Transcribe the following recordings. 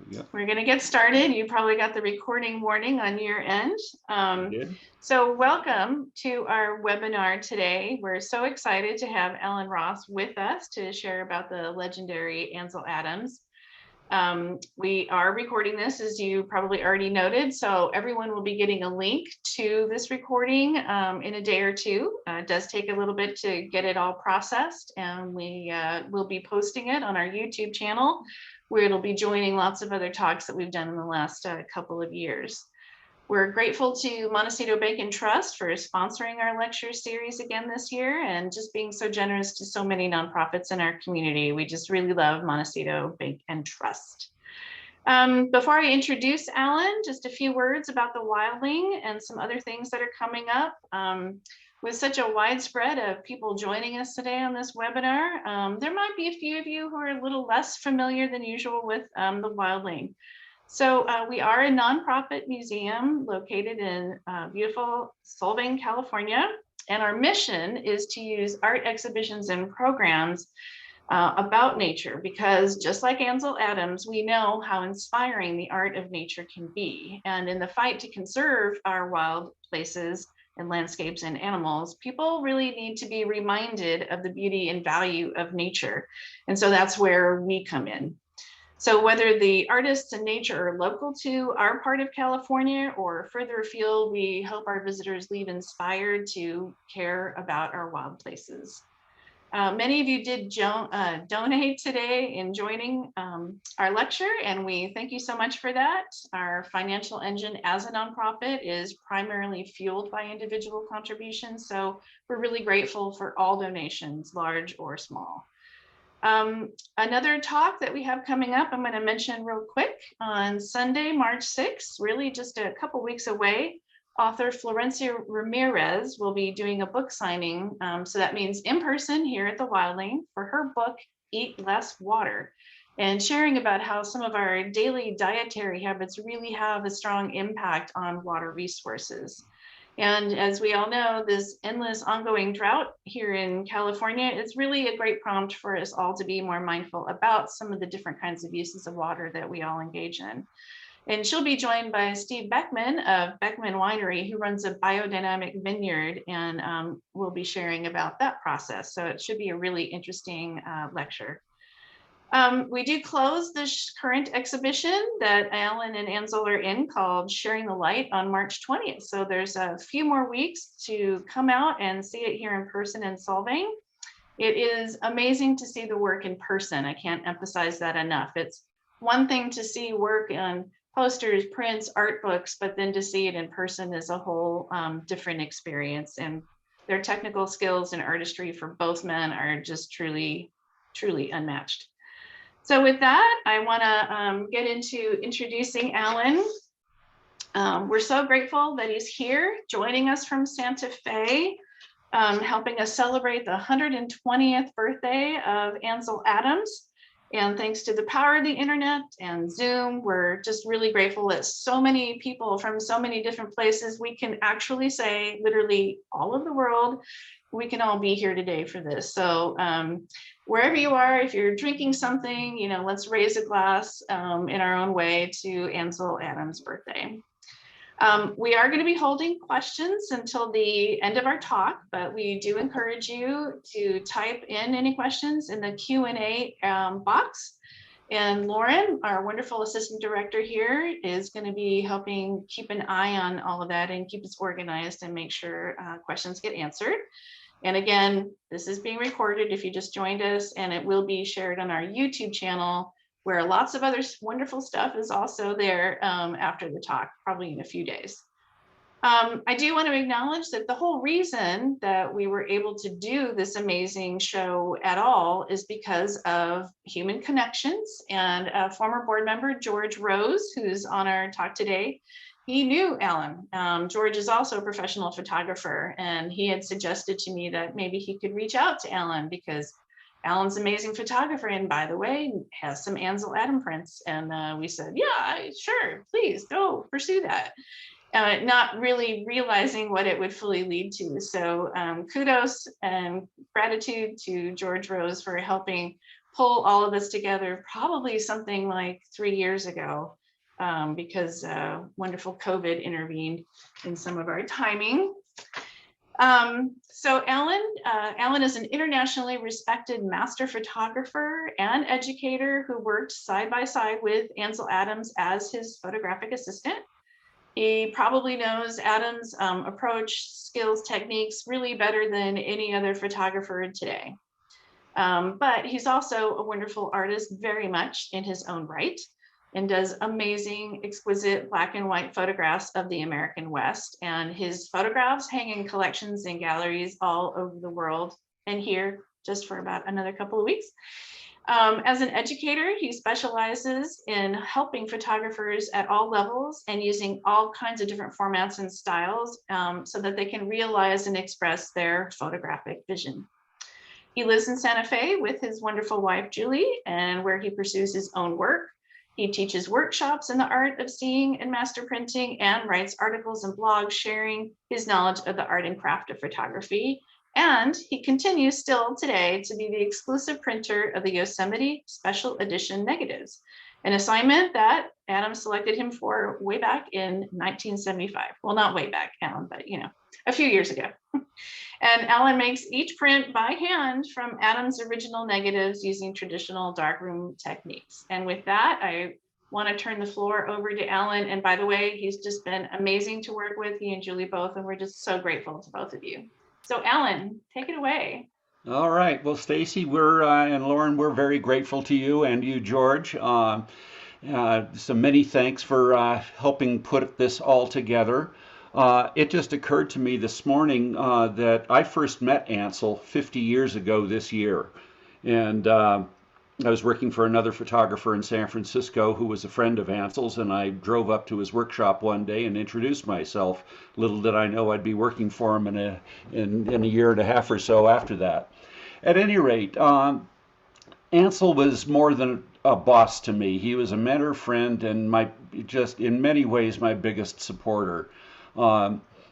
Yep. We're going to get started. You probably got the recording warning on your end. Good. So welcome to our webinar today. We're so excited to have Ellen Ross with us to share about the legendary Ansel Adams. We are recording this, as you probably already noted, so everyone will be getting a link to this recording in a day or two. It does take a little bit to get it all processed, and we will be posting it on our YouTube channel, where it'll be joining lots of other talks that we've done in the last couple of years. We're grateful to Montecito Bank and Trust for sponsoring our lecture series again this year and just being so generous to so many nonprofits in our community. We just really love Montecito Bank and Trust. Before I introduce Alan, just a few words about the Wildling and some other things that are coming up. With such a widespread of people joining us today on this webinar, there might be a few of you who are a little less familiar than usual with the Wildling. So we are a nonprofit museum located in beautiful Solvang, California, and our mission is to use art exhibitions and programs about nature, because just like Ansel Adams, we know how inspiring the art of nature can be. And in the fight to conserve our wild places and landscapes and animals, people really need to be reminded of the beauty and value of nature. And so that's where we come in. So whether the artists and nature are local to our part of California or further afield, we hope our visitors leave inspired to care about our wild places. Many of you did donate today in joining our lecture, and we thank you so much for that. Our financial engine as a nonprofit is primarily fueled by individual contributions, so we're really grateful for all donations, large or small. Another talk that we have coming up, I'm going to mention real quick. On Sunday, March 6th, really just a couple weeks away, author Florencia Ramirez will be doing a book signing. So that means in person here at the Wildling for her book, Eat Less Water, and sharing about how some of our daily dietary habits really have a strong impact on water resources. And as we all know, this endless ongoing drought here in California is really a great prompt for us all to be more mindful about some of the different kinds of uses of water that we all engage in. And she'll be joined by Steve Beckman of Beckman Winery, who runs a biodynamic vineyard, and we'll be sharing about that process. So it should be a really interesting lecture. We do close this current exhibition that Alan and Ansel are in called Sharing the Light on March 20th. So there's a few more weeks to come out and see it here in person in Solvang. It is amazing to see the work in person. I can't emphasize that enough. It's one thing to see work on posters, prints, art books, but then to see it in person is a whole different experience. And their technical skills and artistry for both men are just truly, truly unmatched. So with that, I want to get into introducing Alan. We're so grateful that he's here joining us from Santa Fe, helping us celebrate the 120th birthday of Ansel Adams. And thanks to the power of the internet and Zoom, we're just really grateful that so many people from so many different places, we can actually say literally all of the world, we can all be here today for this. So wherever you are, if you're drinking something, you know, let's raise a glass in our own way to Ansel Adams' birthday. We are going to be holding questions until the end of our talk, but we do encourage you to type in any questions in the Q&A box. And Lauren, our wonderful assistant director here, is going to be helping keep an eye on all of that and keep us organized and make sure questions get answered. And again, this is being recorded if you just joined us, and it will be shared on our YouTube channel, where lots of other wonderful stuff is also there after the talk, probably in a few days. I do want to acknowledge that the whole reason that we were able to do this amazing show at all is because of human connections, and a former board member, George Rose, who's on our talk today, he knew Alan. George is also a professional photographer, and he had suggested to me that maybe he could reach out to Alan because Alan's an amazing photographer, and by the way, has some Ansel Adams prints. And we said, yeah, sure, please go pursue that. Not really realizing what it would fully lead to. So kudos and gratitude to George Rose for helping pull all of this together probably something like 3 years ago, because wonderful COVID intervened in some of our timing. So Alan is an internationally respected master photographer and educator who worked side by side with Ansel Adams as his photographic assistant. He probably knows Adams' approach, skills, techniques really better than any other photographer today. But he's also a wonderful artist, very much in his own right, and does amazing, exquisite black and white photographs of the American West. And his photographs hang in collections and galleries all over the world and here just for about another couple of weeks. As an educator, he specializes in helping photographers at all levels and using all kinds of different formats and styles so that they can realize and express their photographic vision. He lives in Santa Fe with his wonderful wife, Julie, and where he pursues his own work. He teaches workshops in the art of seeing and master printing and writes articles and blogs sharing his knowledge of the art and craft of photography. And he continues still today to be the exclusive printer of the Yosemite Special Edition negatives, an assignment that Adams selected him for way back in 1975. Well, not way back, Alan, but a few years ago. And Alan makes each print by hand from Adams' original negatives using traditional darkroom techniques. And with that, I want to turn the floor over to Alan. And by the way, he's just been amazing to work with, he and Julie both, and we're just so grateful to both of you. So Alan, take it away. All right. Well, Stacy, and Lauren, we're very grateful to you and you, George. So many thanks for helping put this all together. It just occurred to me this morning that I first met Ansel 50 years ago this year. And I was working for another photographer in San Francisco who was a friend of Ansel's, and I drove up to his workshop one day and introduced myself. Little did I know I'd be working for him in a year and a half or so after that. At any rate, Ansel was more than a boss to me. He was a mentor, friend, and just in many ways my biggest supporter.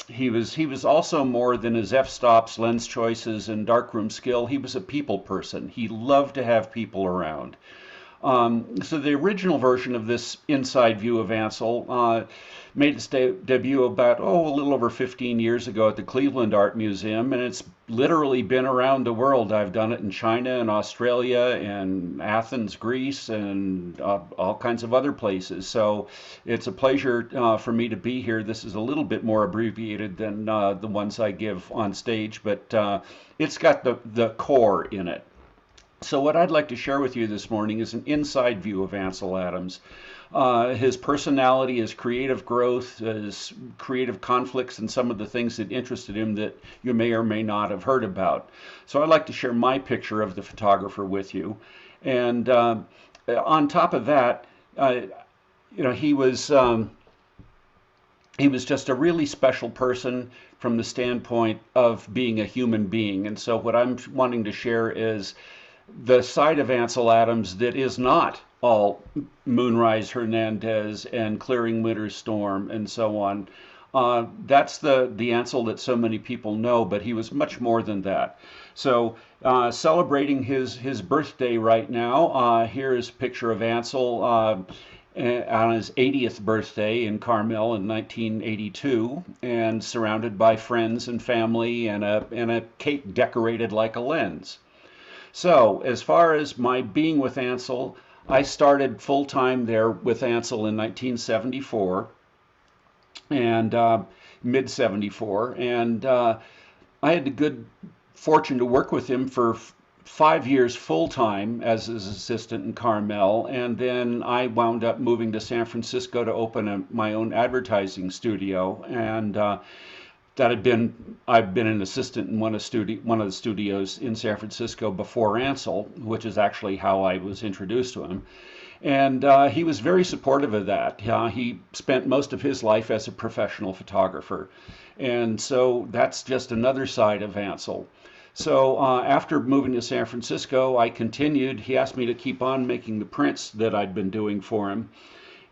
He was also more than his f-stops, lens choices, and darkroom skill. He was a people person. He loved to have people around. So the original version of this inside view of Ansel made its debut about, a little over 15 years ago at the Cleveland Art Museum, and it's literally been around the world. I've done it in China and Australia and Athens, Greece, and all kinds of other places. So it's a pleasure for me to be here. This is a little bit more abbreviated than the ones I give on stage, but it's got the core in it. So what I'd like to share with you this morning is an inside view of Ansel Adams. His personality, his creative growth, his creative conflicts, and some of the things that interested him that you may or may not have heard about. So I'd like to share my picture of the photographer with you. And on top of that, he was just a really special person from the standpoint of being a human being. And so what I'm wanting to share is the side of Ansel Adams that is not all Moonrise Hernandez and Clearing Winter Storm and so on. That's the Ansel that so many people know, but he was much more than that. So celebrating his birthday right now, here is a picture of Ansel on his 80th birthday in Carmel in 1982, and surrounded by friends and family and a cake decorated like a lens. So as far as my being with Ansel, I started full-time there with Ansel in 1974 and mid-74, and I had the good fortune to work with him for 5 years full-time as his assistant in Carmel, and then I wound up moving to San Francisco to open my own advertising studio, and I've been an assistant in one of the studios in San Francisco before Ansel, which is actually how I was introduced to him. And he was very supportive of that. He spent most of his life as a professional photographer. And so that's just another side of Ansel. So after moving to San Francisco, I continued. He asked me to keep on making the prints that I'd been doing for him.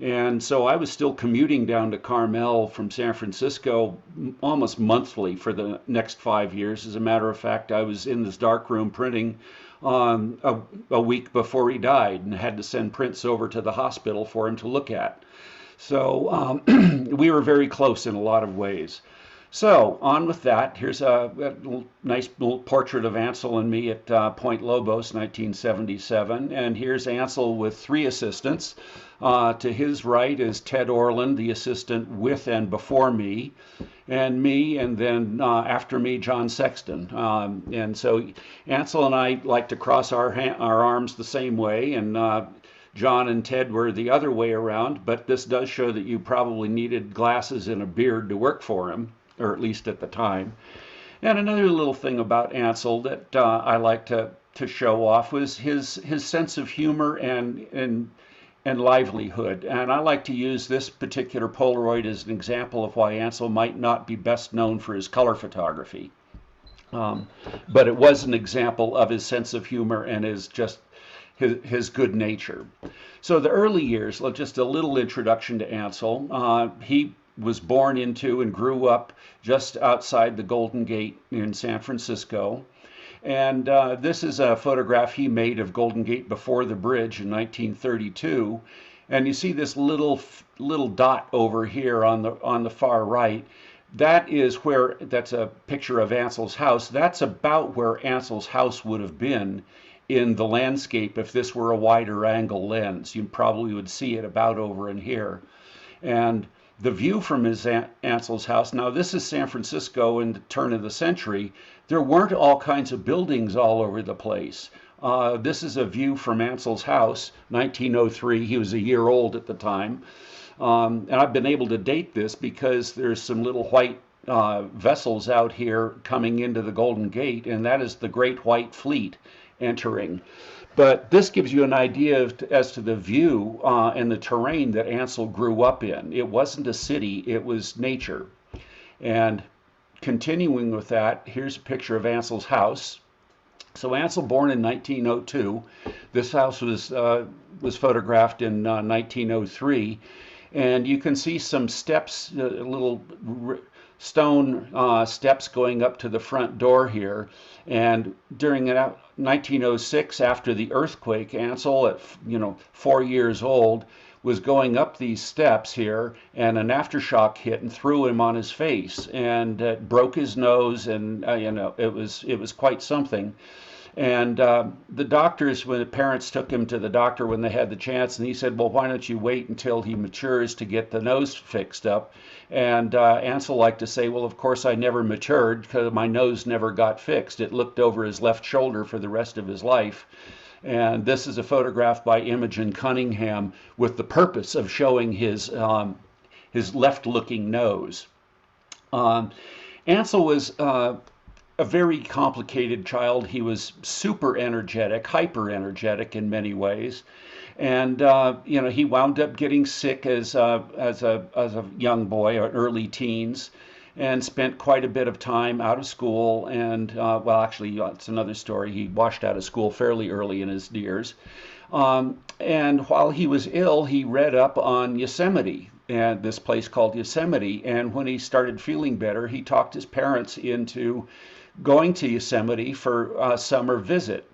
And so I was still commuting down to Carmel from San Francisco almost monthly for the next 5 years. As a matter of fact, I was in this darkroom printing a week before he died and had to send prints over to the hospital for him to look at. So we were very close in a lot of ways. So on with that. Here's a nice little portrait of Ansel and me at Point Lobos, 1977. And here's Ansel with 3 assistants. To his right is Ted Orland, the assistant with and before me, and then after me, John Sexton. And so Ansel and I like to cross our arms the same way, and John and Ted were the other way around, but this does show that you probably needed glasses and a beard to work for him, or at least at the time. And another little thing about Ansel that I like to show off was his sense of humor and livelihood. And I like to use this particular Polaroid as an example of why Ansel might not be best known for his color photography. But it was an example of his sense of humor and his good nature. So the early years, just a little introduction to Ansel. He was born into and grew up just outside the Golden Gate in San Francisco. And this is a photograph he made of Golden Gate before the bridge in 1932. And you see this little dot over here on the far right. That's a picture of Ansel's house. That's about where Ansel's house would have been in the landscape if this were a wider angle lens. You probably would see it about over in here. And the view from Ansel's house, now this is San Francisco in the turn of the century. There weren't all kinds of buildings all over the place. This is a view from Ansel's house, 1903. He was a year old at the time. And I've been able to date this because there's some little white vessels out here coming into the Golden Gate, and that is the Great White Fleet entering. But this gives you an idea as to the view and the terrain that Ansel grew up in. It wasn't a city, it was nature. And continuing with that, here's a picture of Ansel's house. So Ansel born in 1902. This house was photographed in 1903. And you can see some steps, little stone steps going up to the front door here. And during 1906, after the earthquake, Ansel, at 4 years old, was going up these steps here, and an aftershock hit and threw him on his face, and broke his nose, and it was quite something. And the doctors, when the parents took him to the doctor when they had the chance, and he said, well, why don't you wait until he matures to get the nose fixed up? And Ansel liked to say, well, of course I never matured because my nose never got fixed. It looked over his left shoulder for the rest of his life. And this is a photograph by Imogen Cunningham with the purpose of showing his left-looking nose. Ansel was a very complicated child. He was super energetic, hyper energetic in many ways, and he wound up getting sick as a young boy or early teens, and spent quite a bit of time out of school. And actually, it's another story. He washed out of school fairly early in his years, and while he was ill, he read up on Yosemite, and this place called Yosemite. And when he started feeling better, he talked his parents into going to Yosemite for a summer visit.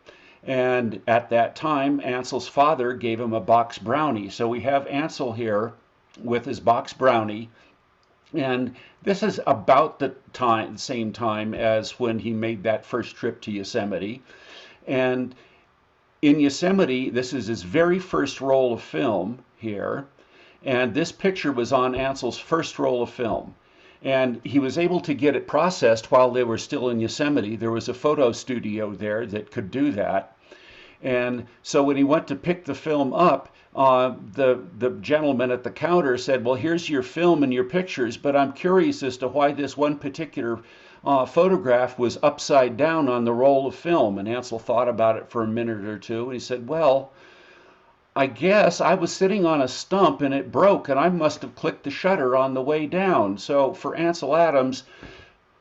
And at that time, Ansel's father gave him a box brownie. So we have Ansel here with his box brownie. And this is about the same time as when he made that first trip to Yosemite. And in Yosemite, this is his very first roll of film here. And this picture was on Ansel's first roll of film. And he was able to get it processed while they were still in Yosemite. There was a photo studio there that could do that. And so when he went to pick the film up, the gentleman at the counter said, well, here's your film and your pictures, but I'm curious as to why this one particular photograph was upside down on the roll of film. And Ansel thought about it for a minute or two, and he said, well, I guess I was sitting on a stump and it broke, and I must have clicked the shutter on the way down. So for Ansel Adams,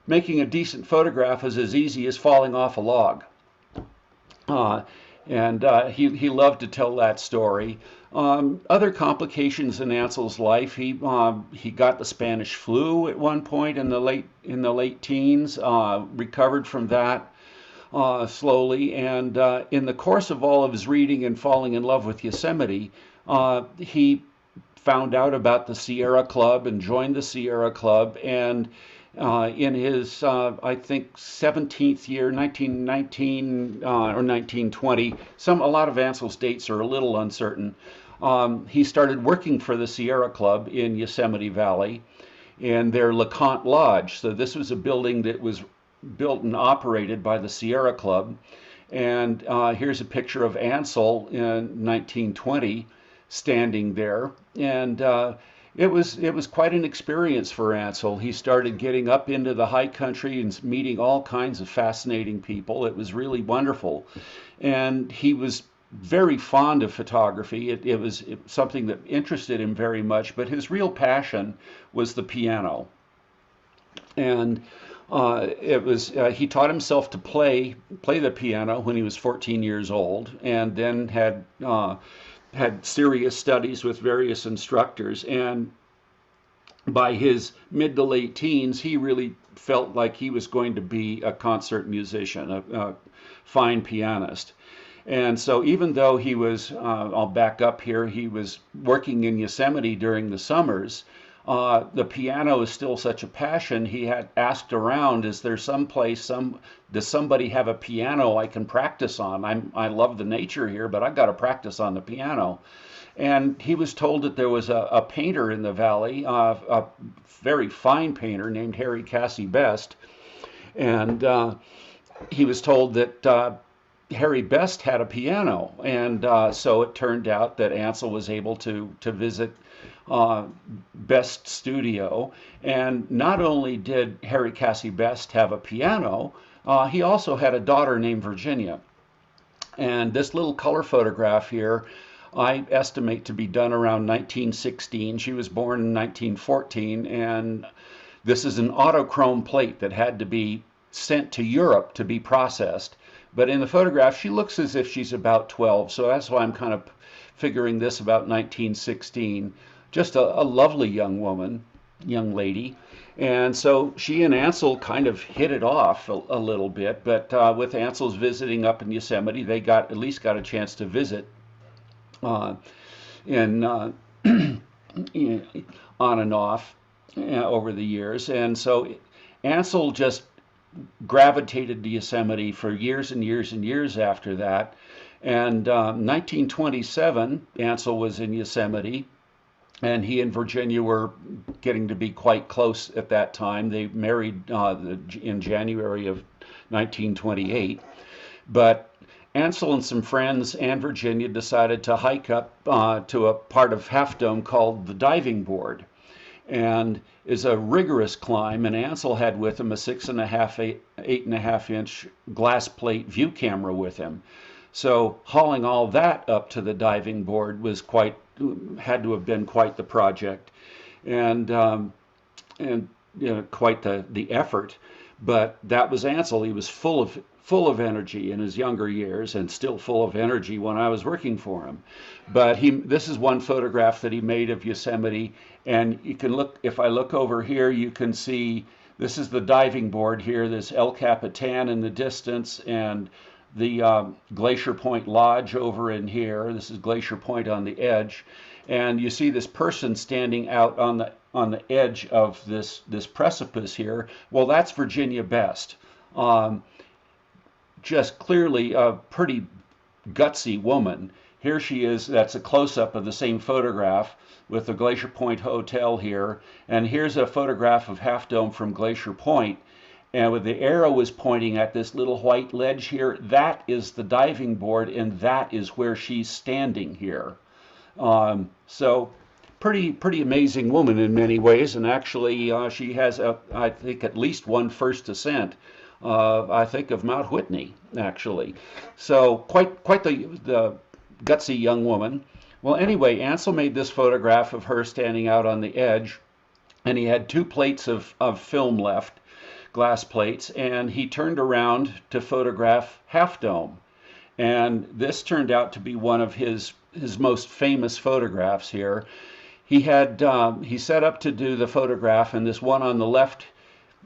making a decent photograph is as easy as falling off a log. And he loved to tell that story. Other complications in Ansel's life, he got the Spanish flu at one point in the late teens, recovered from that slowly, and in the course of all of his reading and falling in love with Yosemite, he found out about the Sierra Club and joined the Sierra Club. And in his, I think, 17th year, 1919 or 1920, a lot of Ansel's dates are a little uncertain. He started working for the Sierra Club in Yosemite Valley in their LeConte Lodge. So this was a building that was built and operated by the Sierra Club. And here's a picture of Ansel in 1920 standing there. And it was quite an experience for Ansel. He started getting up into the high country and meeting all kinds of fascinating people. It was really wonderful. And he was very fond of photography. It was something that interested him very much, but his real passion was the piano. And he taught himself to play the piano when he was 14 years old, and then had serious studies with various instructors. And by his mid to late teens, he really felt like he was going to be a concert musician, a fine pianist. And so even though he was, I'll back up here, he was working in Yosemite during the summers, the piano is still such a passion. He had asked around, is there some place, does somebody have a piano I can practice on? I love the nature here, but I've got to practice on the piano. And he was told that there was a painter in the valley, a very fine painter named Harry Cassie Best. And he was told that Harry Best had a piano. And so it turned out that Ansel was able to visit Best's studio. And not only did Harry Cassie Best have a piano, he also had a daughter named Virginia. And this little color photograph here, I estimate to be done around 1916. She was born in 1914, and this is an autochrome plate that had to be sent to Europe to be processed. But in the photograph, she looks as if she's about 12, so that's why I'm kind of figuring this about 1916. Just a lovely young lady. And so she and Ansel kind of hit it off a little bit, but with Ansel's visiting up in Yosemite, they at least got a chance to visit in on and off over the years. And so Ansel just gravitated to Yosemite for years and years and years after that. And 1927, Ansel was in Yosemite, and he and Virginia were getting to be quite close at that time. They married in January of 1928. But Ansel and some friends and Virginia decided to hike up to a part of Half Dome called the Diving Board. And is a rigorous climb, and Ansel had with him a 8.5 inch glass plate view camera with him. So hauling all that up to the diving board had to have been quite the project, and quite the effort. But that was Ansel. He was full of energy in his younger years, and still full of energy when I was working for him. But this is one photograph that he made of Yosemite, and you can look. If I look over here, you can see this is the diving board here. There's El Capitan in the distance, and the Glacier Point Lodge over in here. This is Glacier Point on the edge, and you see this person standing out on the edge of this precipice here. Well, that's Virginia Best. Just clearly a pretty gutsy woman. Here she is. That's a close-up of the same photograph with the Glacier Point Hotel here, and here's a photograph of Half Dome from Glacier Point. And with the arrow is pointing at this little white ledge here, that is the diving board, and that is where she's standing here. So pretty amazing woman in many ways, and actually she has I think at least one first ascent. I think of Mount Whitney, actually. So quite the gutsy young woman. Well, anyway, Ansel made this photograph of her standing out on the edge, and he had 2 plates of film left, glass plates, and he turned around to photograph Half Dome. And this turned out to be one of his most famous photographs here. He set up to do the photograph, and this one on the left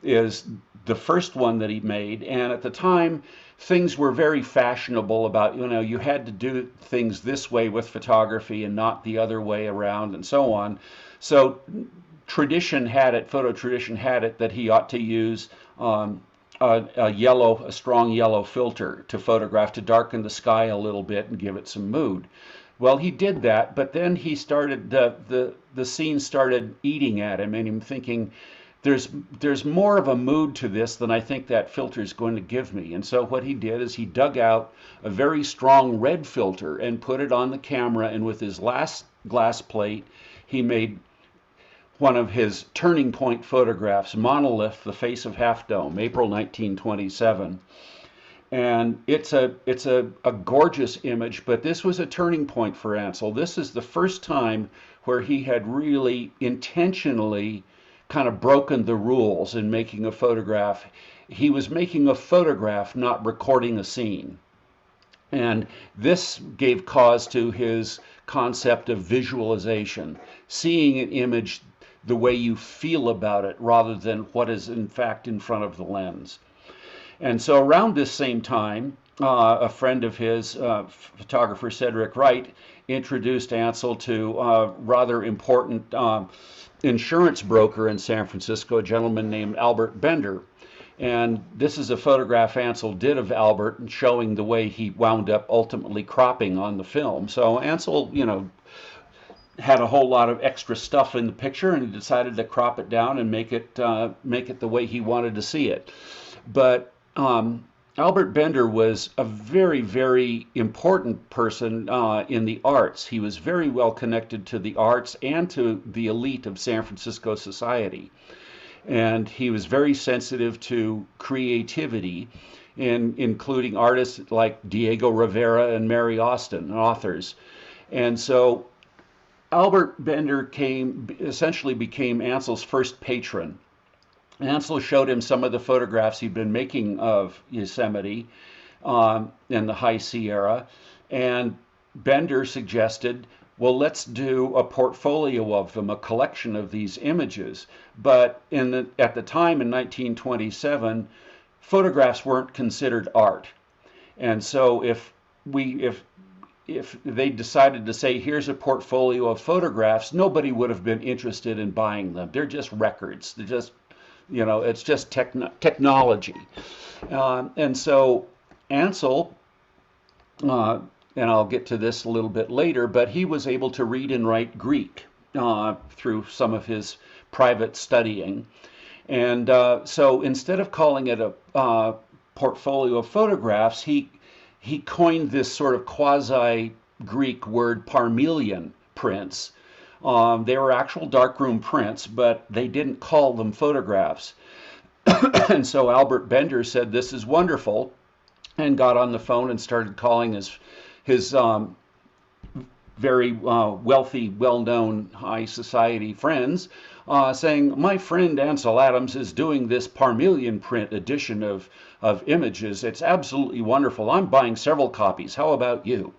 is the first one that he made. And at the time, things were very fashionable about, you had to do things this way with photography and not the other way around and so on. So photo tradition had it that he ought to use a strong yellow filter to photograph, to darken the sky a little bit and give it some mood. Well, he did that, but then the scene started eating at him, and him thinking, there's more of a mood to this than I think that filter is going to give me. And so what he did is he dug out a very strong red filter and put it on the camera, and with his last glass plate, he made one of his turning point photographs, Monolith, the Face of Half Dome, April 1927. And it's a gorgeous image, but this was a turning point for Ansel. This is the first time where he had really intentionally kind of broken the rules in making a photograph. He was making a photograph, not recording a scene. And this gave cause to his concept of visualization, seeing an image the way you feel about it rather than what is in fact in front of the lens. And so around this same time, a friend of his, photographer Cedric Wright, introduced Ansel to a rather important insurance broker in San Francisco, a gentleman named Albert Bender. And this is a photograph Ansel did of Albert, and showing the way he wound up ultimately cropping on the film. So Ansel, had a whole lot of extra stuff in the picture, and he decided to crop it down and make it the way he wanted to see it. But Albert Bender was a very, very important person in the arts. He was very well connected to the arts and to the elite of San Francisco society. And he was very sensitive to creativity, including artists like Diego Rivera and Mary Austin, authors. And so Albert Bender essentially became Ansel's first patron. Ansel showed him some of the photographs he'd been making of Yosemite in the High Sierra, and Bender suggested, well, let's do a portfolio of them, a collection of these images. But at the time in 1927, photographs weren't considered art. And so if they decided to say, here's a portfolio of photographs, nobody would have been interested in buying them. They're just records. They're just, it's just technology. And so Ansel, and I'll get to this a little bit later, but he was able to read and write Greek through some of his private studying. And so instead of calling it a portfolio of photographs, he coined this sort of quasi-Greek word, parmelion prints. They were actual darkroom prints, but they didn't call them photographs. And so Albert Bender said, this is wonderful, and got on the phone and started calling his very wealthy, well-known high society friends, saying, my friend Ansel Adams is doing this parmelion print edition of images. It's absolutely wonderful. I'm buying several copies. How about you?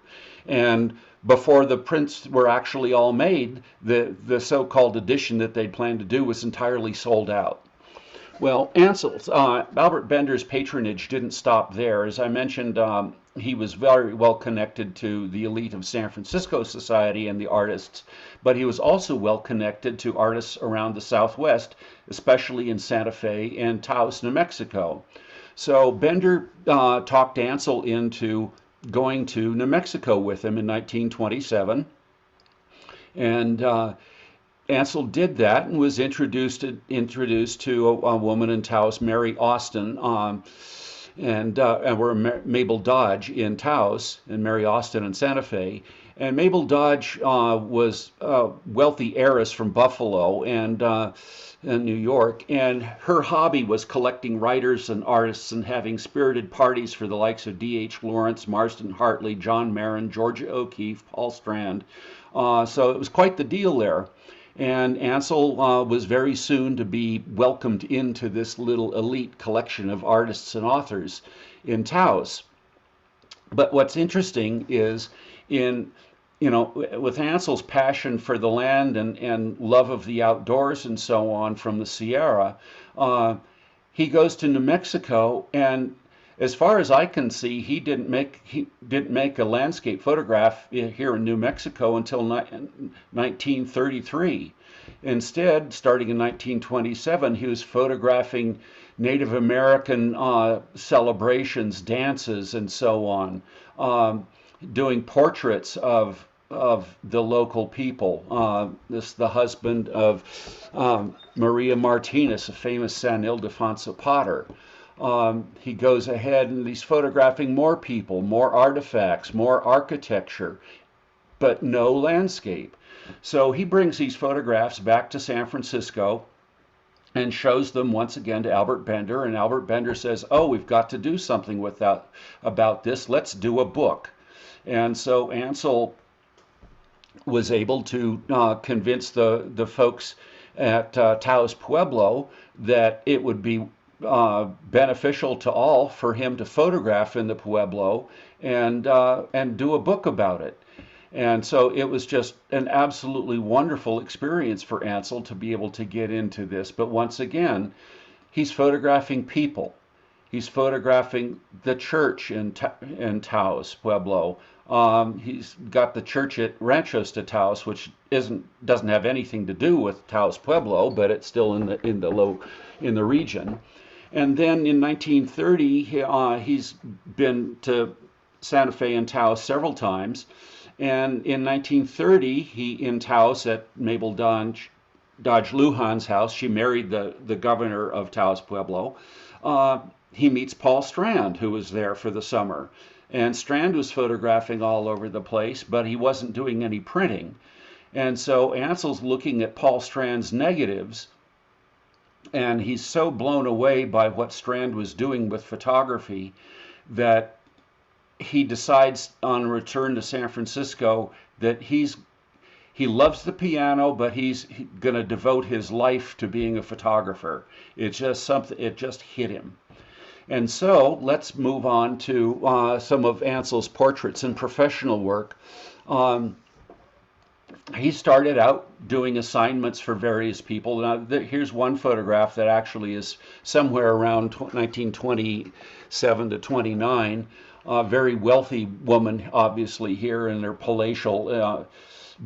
And before the prints were actually all made, the so-called edition that they'd planned to do was entirely sold out. Well, Albert Bender's patronage didn't stop there. As I mentioned, he was very well connected to the elite of San Francisco society and the artists, but he was also well connected to artists around the Southwest, especially in Santa Fe and Taos, New Mexico. So Bender talked Ansel into going to New Mexico with him in 1927. And Ansel did that and was introduced to a woman in Taos, Mary Austin, and we're Mabel Dodge in Taos and Mary Austin in Santa Fe. And Mabel Dodge was a wealthy heiress from Buffalo and in New York, and her hobby was collecting writers and artists and having spirited parties for the likes of D.H. Lawrence, Marston Hartley, John Marin, Georgia O'Keefe, Paul Strand. So it was quite the deal there. And Ansel was very soon to be welcomed into this little elite collection of artists and authors in Taos. But what's interesting is in, you know, with Ansel's passion for the land and love of the outdoors and so on from the Sierra, uh, he goes to New Mexico, and as far as I can see, he didn't make a landscape photograph here in New Mexico until 1933. Instead, starting in 1927, he was photographing Native American celebrations, dances, and so on, um, doing portraits of the local people. This the husband of Maria Martinez, a famous San Ildefonso potter. He goes ahead and he's photographing more people, more artifacts, more architecture, but no landscape. So he brings these photographs back to San Francisco and shows them once again to Albert Bender, and Albert Bender says, "Oh, we've got to do something with that about this. Let's do a book." And so Ansel was able to convince the folks at Taos Pueblo that it would be beneficial to all for him to photograph in the Pueblo and do a book about it. And so it was just an absolutely wonderful experience for Ansel to be able to get into this. But once again, he's photographing people. He's photographing the church in Taos Pueblo. He's got the church at Ranchos de Taos, which doesn't have anything to do with Taos Pueblo, but it's still in the region. And then in 1930, he's been to Santa Fe and Taos several times. And in 1930, he in Taos at Mabel Dodge Lujan's house. She married the governor of Taos Pueblo. He meets Paul Strand, who was there for the summer. And Strand was photographing all over the place, but he wasn't doing any printing. And so Ansel's looking at Paul Strand's negatives, and he's so blown away by what Strand was doing with photography that he decides on return to San Francisco that he loves the piano, but he's going to devote his life to being a photographer. It just hit him. And so let's move on to some of Ansel's portraits and professional work. He started out doing assignments for various people. Now, here's one photograph that actually is somewhere around 1927 to 29. A very wealthy woman, obviously, here in their palatial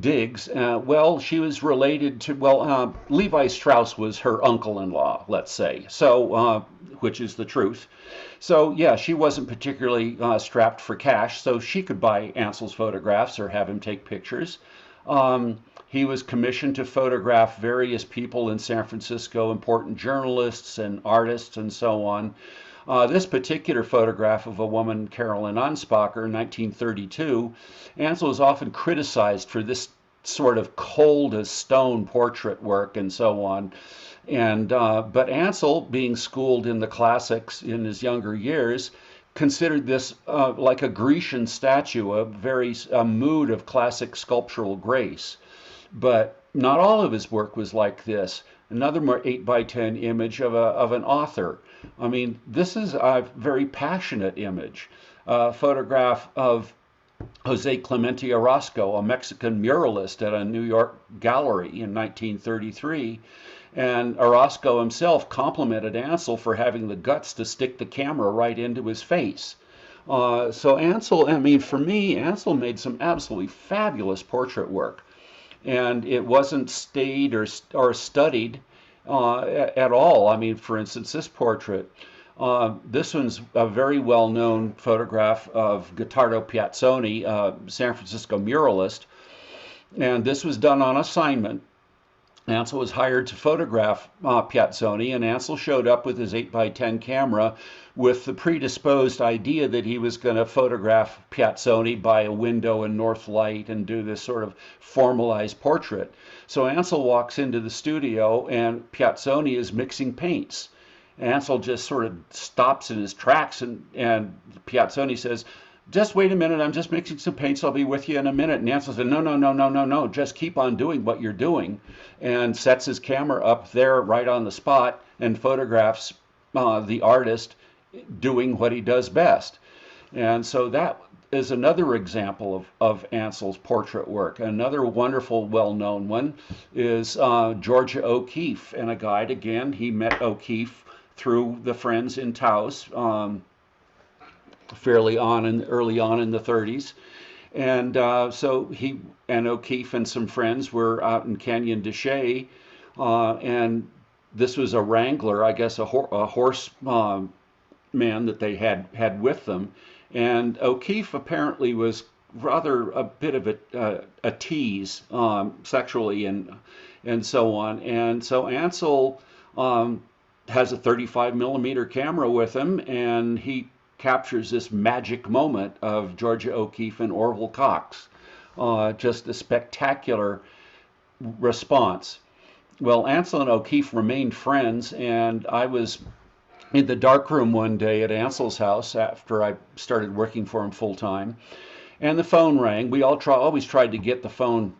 digs. Well, she was related to, Levi Strauss was her uncle-in-law, let's say, so which is the truth. So, yeah, she wasn't particularly strapped for cash, so she could buy Ansel's photographs or have him take pictures. He was commissioned to photograph various people in San Francisco, important journalists and artists and so on. This particular photograph of a woman, Carolyn Anspacher, 1932, Ansel is often criticized for this sort of cold as stone portrait work and so on. And but Ansel, being schooled in the classics in his younger years, considered this like a Grecian statue, a mood of classic sculptural grace. But not all of his work was like this. Another more 8 by 10 image of an author. I mean, this is a very passionate image. A photograph of Jose Clemente Orozco, a Mexican muralist at a New York gallery in 1933. And Orozco himself complimented Ansel for having the guts to stick the camera right into his face. So Ansel, I mean, for me, Ansel made some absolutely fabulous portrait work. And it wasn't stayed or studied at all. I mean, for instance, this portrait. This one's a very well-known photograph of Giuseppe Piazzoni, San Francisco muralist. And this was done on assignment. Ansel was hired to photograph Piazzoni, and Ansel showed up with his 8 by 10 camera with the predisposed idea that he was going to photograph Piazzoni by a window in North Light and do this sort of formalized portrait. So Ansel walks into the studio, and Piazzoni is mixing paints. Ansel just sort of stops in his tracks, and Piazzoni says, "Just wait a minute, I'm just mixing some paints, I'll be with you in a minute." And Ansel said, no, just keep on doing what you're doing, and sets his camera up there right on the spot and photographs the artist doing what he does best. And so is another example of Ansel's portrait work. Another wonderful, well-known one is Georgia O'Keeffe. And a guide, again, he met O'Keeffe through the friends in Taos early on in the 30s. And so he and O'Keeffe and some friends were out in Canyon de Chelly, and this was a wrangler, I guess, a horse man that they had with them. And O'Keeffe apparently was rather a bit of a tease sexually and so on. And so Ansel has a 35 millimeter camera with him, and he captures this magic moment of Georgia O'Keeffe and Orville Cox. Just a spectacular response. Well, Ansel and O'Keeffe remained friends, and I was in the darkroom one day at Ansel's house after I started working for him full time, and the phone rang. We always tried to get the phone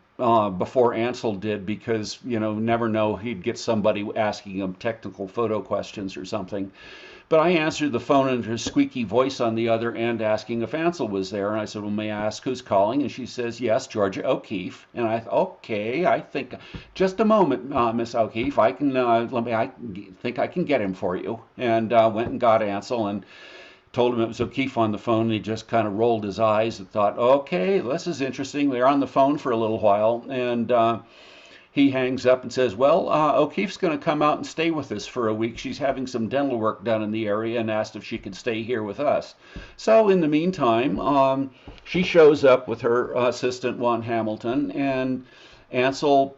before Ansel did, because never know, he'd get somebody asking him technical photo questions or something. But I answered the phone and her squeaky voice on the other end asking if Ansel was there. And I said, well, may I ask who's calling? And she says, yes, Georgia O'Keeffe. And I thought, okay, I think, just a moment, Miss O'Keeffe, I think I can get him for you. And went and got Ansel and told him it was O'Keeffe on the phone. And he just kind of rolled his eyes and thought, okay, this is interesting. They're on the phone for a little while. And he hangs up and says, well, O'Keeffe's going to come out and stay with us for a week. She's having some dental work done in the area and asked if she could stay here with us. So in the meantime, she shows up with her assistant, Juan Hamilton, and Ansel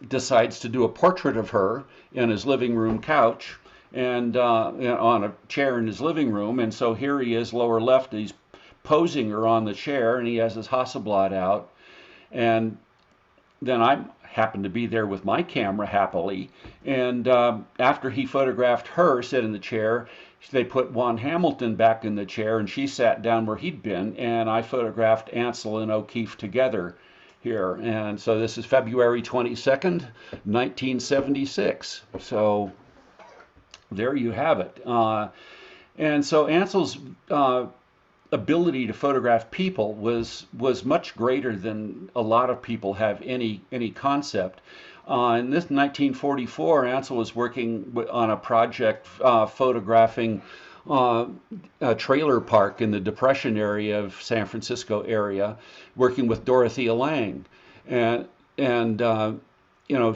decides to do a portrait of her in his living room couch and on a chair in his living room. And so here he is, lower left, he's posing her on the chair, and he has his Hasselblad out. And then I happened to be there with my camera, happily. And after he photographed her sit in the chair, they put Juan Hamilton back in the chair, and she sat down where he'd been, and I photographed Ansel and O'Keeffe together here. And so this is February 22nd, 1976. So there you have it. And so Ansel's ability to photograph people was much greater than a lot of people have any concept. In this 1944, Ansel was working on a project photographing a trailer park in the Depression area of San Francisco area, working with Dorothea Lange, and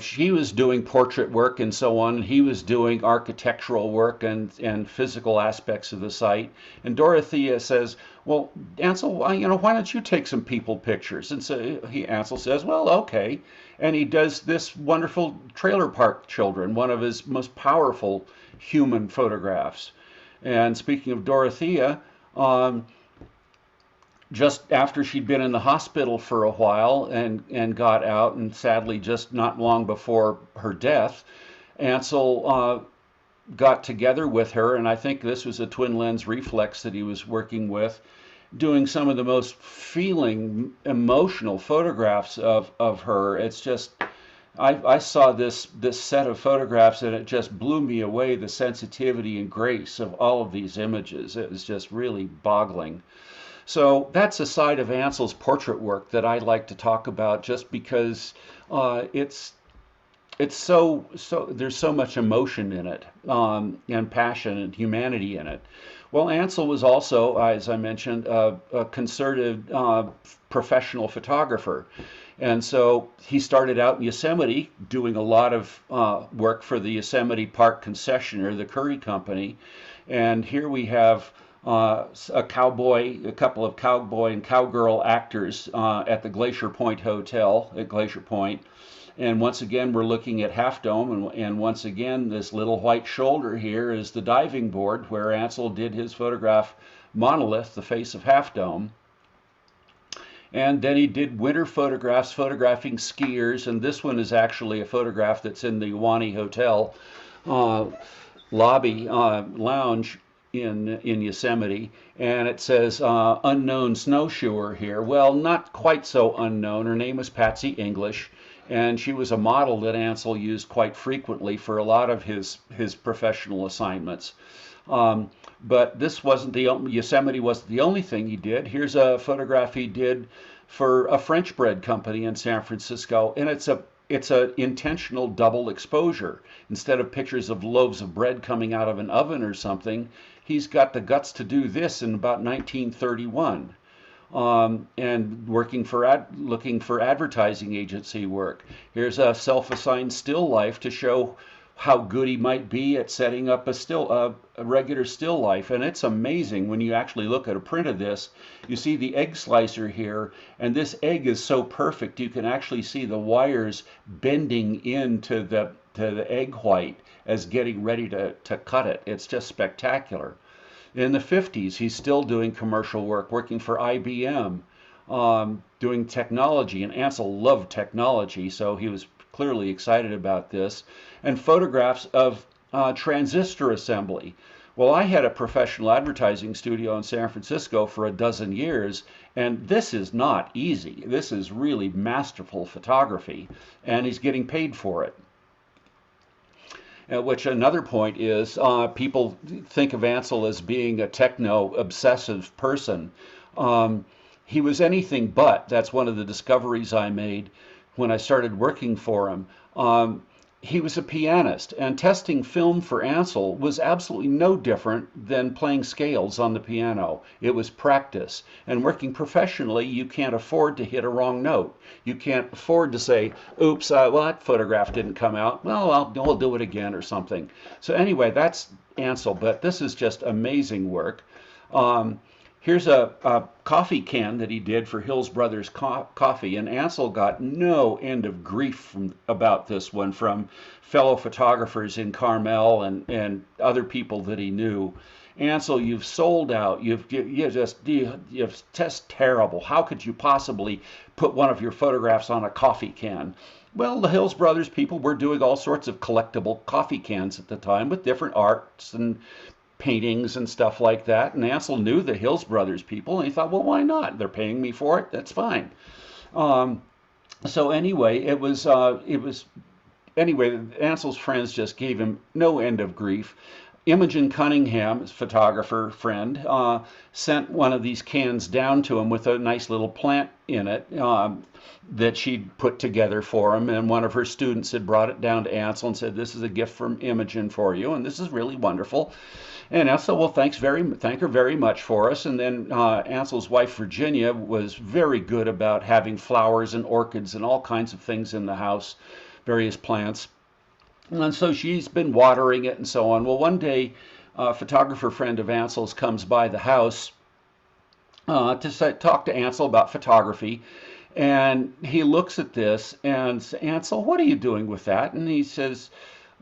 she was doing portrait work and so on, and he was doing architectural work and physical aspects of the site. And Dorothea says, well, Ansel, why don't you take some people pictures? And so Ansel says, well, okay. And he does this wonderful trailer park children, one of his most powerful human photographs. And speaking of Dorothea, just after she'd been in the hospital for a while and got out, and sadly just not long before her death, Ansel got together with her, and I think this was a twin lens reflex that he was working with, doing some of the most feeling, emotional photographs of her. It's just, I saw this set of photographs, and it just blew me away, the sensitivity and grace of all of these images. It was just really boggling. So that's a side of Ansel's portrait work that I like to talk about, just because it's so there's so much emotion in it, and passion and humanity in it. Well, Ansel was also, as I mentioned, a concerted professional photographer. And so he started out in Yosemite doing a lot of work for the Yosemite Park concessionaire, the Curry Company. And here we have a couple of cowboy and cowgirl actors at the Glacier Point Hotel at Glacier Point. And once again, we're looking at Half Dome, and once again, this little white shoulder here is the diving board where Ansel did his photograph Monolith, the face of Half Dome. And then he did winter photographs, photographing skiers, and this one is actually a photograph that's in the Wani Hotel lobby lounge in Yosemite, and it says unknown snowshoer here. Well, not quite so unknown. Her name was Patsy English, and she was a model that Ansel used quite frequently for a lot of his professional assignments. But this wasn't the Yosemite wasn't the only thing he did. Here's a photograph he did for a French bread company in San Francisco, and it's a intentional double exposure. Instead of pictures of loaves of bread coming out of an oven or something, he's got the guts to do this in about 1931. And looking for advertising agency work. Here's a self-assigned still life to show how good he might be at setting up a regular still life. And it's amazing when you actually look at a print of this. You see the egg slicer here, and this egg is so perfect you can actually see the wires bending into the egg white as getting ready to cut it. It's just spectacular. In the 50s, he's still doing commercial work, working for IBM, doing technology, and Ansel loved technology, so he was clearly excited about this, and photographs of transistor assembly. Well, I had a professional advertising studio in San Francisco for a dozen years, and this is not easy. This is really masterful photography, and he's getting paid for it. Which another point is people think of Ansel as being a techno obsessive person. He was anything but. That's one of the discoveries I made when I started working for him. He was a pianist, and testing film for Ansel was absolutely no different than playing scales on the piano. It was practice. And working professionally, you can't afford to hit a wrong note. You can't afford to say, oops, well, that photograph didn't come out. Well, we'll do it again or something. So anyway, that's Ansel, but this is just amazing work. Here's a coffee can that he did for Hills Brothers Coffee, and Ansel got no end of grief about this one from fellow photographers in Carmel and other people that he knew. Ansel, you've sold out. You're just terrible. How could you possibly put one of your photographs on a coffee can? Well, the Hills Brothers people were doing all sorts of collectible coffee cans at the time with different arts and paintings and stuff like that. And Ansel knew the Hills Brothers people, and he thought, well, why not? They're paying me for it. That's fine. So anyway, anyway, Ansel's friends just gave him no end of grief. Imogen Cunningham, his photographer friend, sent one of these cans down to him with a nice little plant in it that she'd put together for him. And one of her students had brought it down to Ansel and said, this is a gift from Imogen for you, and this is really wonderful. And Ansel, well, thank her very much for us. And then Ansel's wife, Virginia, was very good about having flowers and orchids and all kinds of things in the house, various plants. And so she's been watering it and so on. Well, one day, a photographer friend of Ansel's comes by the house to talk to Ansel about photography. And he looks at this and says, Ansel, what are you doing with that? And he says,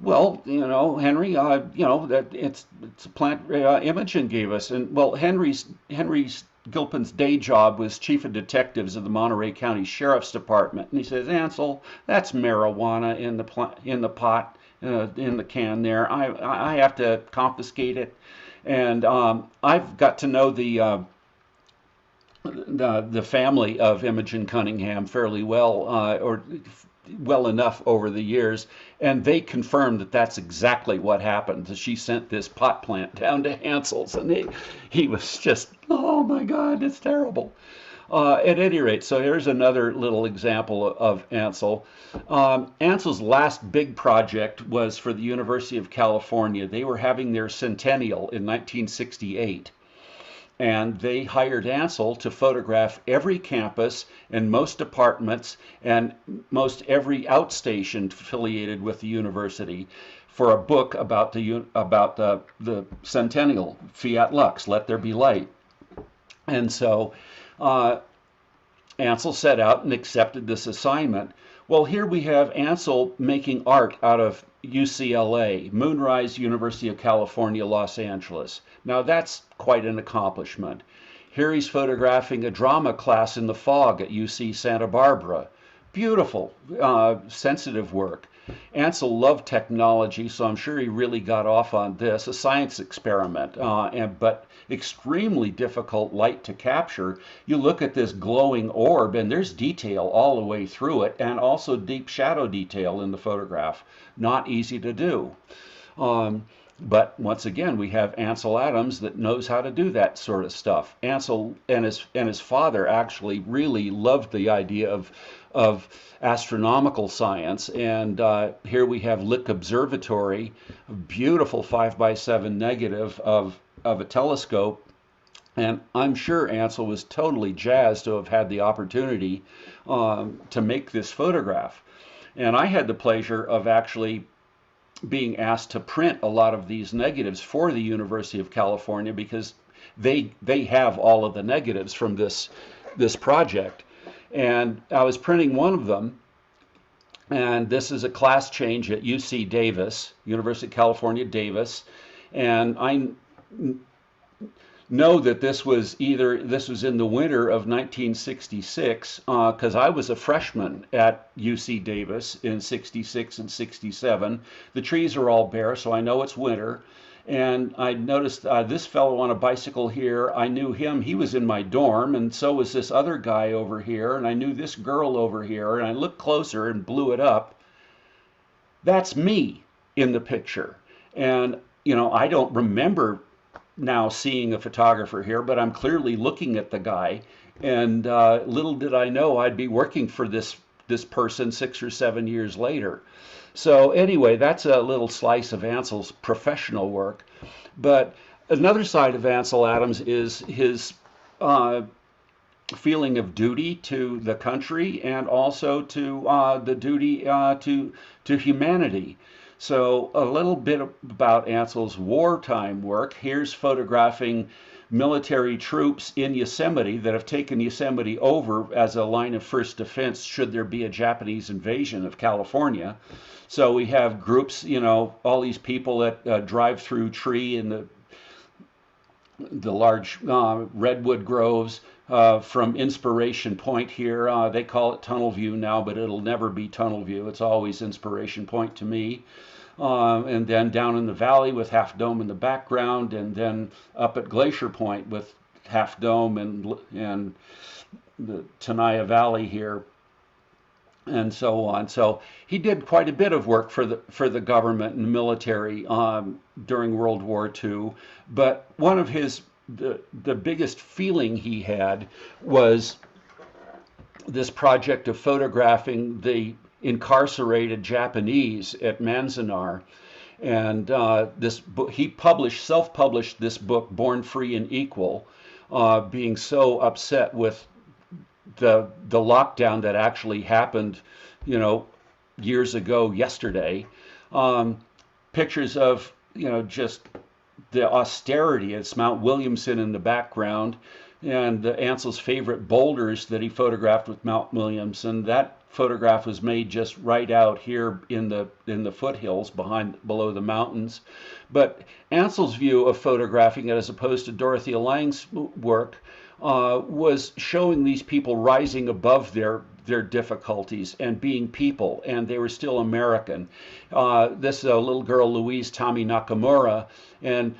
well, Henry, that it's a plant Imogen gave us. And well, Henry Gilpin's day job was chief of detectives of the Monterey County Sheriff's Department. And he says, Ansel, that's marijuana in the pot, in the can there. I have to confiscate it. And I've got to know the family of Imogen Cunningham fairly well, or well enough over the years, and they confirmed that that's exactly what happened. That she sent this pot plant down to Ansel's, and he was just, oh my God, it's terrible. At any rate, so here's another little example of Ansel. Ansel's last big project was for the University of California. They were having their centennial in 1968. And they hired Ansel to photograph every campus and most departments and most every outstation affiliated with the university for a book about the centennial, Fiat Lux, Let There Be Light. And so Ansel set out and accepted this assignment. Well, here we have Ansel making art out of UCLA, Moonrise, University of California, Los Angeles. Now that's quite an accomplishment. Here he's photographing a drama class in the fog at UC Santa Barbara. Beautiful, sensitive work. Ansel loved technology, so I'm sure he really got off on this, a science experiment, but extremely difficult light to capture. You look at this glowing orb, and there's detail all the way through it, and also deep shadow detail in the photograph. Not easy to do. But once again, we have Ansel Adams that knows how to do that sort of stuff. Ansel and his father actually really loved the idea of astronomical science, and here we have Lick Observatory, a beautiful 5x7 negative of a telescope. And I'm sure Ansel was totally jazzed to have had the opportunity to make this photograph. And I had the pleasure of actually being asked to print a lot of these negatives for the University of California because they have all of the negatives from this project. And I was printing one of them, and this is a class change at UC Davis, University of California, Davis. And I know that this was in the winter of 1966 because I was a freshman at UC Davis in 66 and 67. The trees are all bare, so I know it's winter. And I noticed this fellow on a bicycle here. I knew him. He was in my dorm, and so was this other guy over here. And I knew this girl over here. And I looked closer and blew it up. That's me in the picture. And, I don't remember now seeing a photographer here, but I'm clearly looking at the guy. And little did I know I'd be working for this person 6 or 7 years later. So anyway, that's a little slice of Ansel's professional work. But another side of Ansel Adams is his feeling of duty to the country and also to the duty to humanity. So a little bit about Ansel's wartime work. Here's photographing military troops in Yosemite that have taken Yosemite over as a line of first defense should there be a Japanese invasion of California. So we have groups, all these people that drive through tree in the large redwood groves from Inspiration Point here. They call it Tunnel View now, but it'll never be Tunnel View. It's always Inspiration Point to me. And then down in the valley with Half Dome in the background, and then up at Glacier Point with Half Dome and the Tenaya Valley here, and so on. So he did quite a bit of work for the government and military during World War II. But one of the biggest feeling he had was this project of photographing the incarcerated Japanese at Manzanar. And this book, he self-published this book, Born Free and Equal, being so upset with the lockdown that actually happened, years ago yesterday. Pictures of, just the austerity. It's Mount Williamson in the background, and Ansel's favorite boulders that he photographed with Mount Williamson. That photograph was made just right out here in the foothills below the mountains. But Ansel's view of photographing it, as opposed to Dorothea Lange's work, was showing these people rising above their difficulties and being people, and they were still American. This little girl, Louise Nakamura, and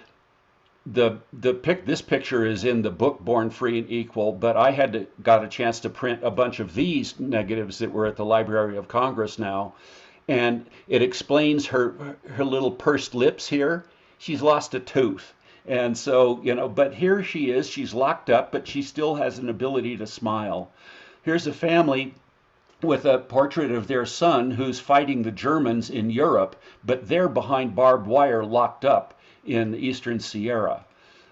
this picture is in the book Born Free and Equal, but I got a chance to print a bunch of these negatives that were at the Library of Congress now, and it explains her little pursed lips here. She's lost a tooth. And so, but here she is, she's locked up, but she still has an ability to smile. Here's a family with a portrait of their son who's fighting the Germans in Europe, but they're behind barbed wire locked up in the Eastern Sierra.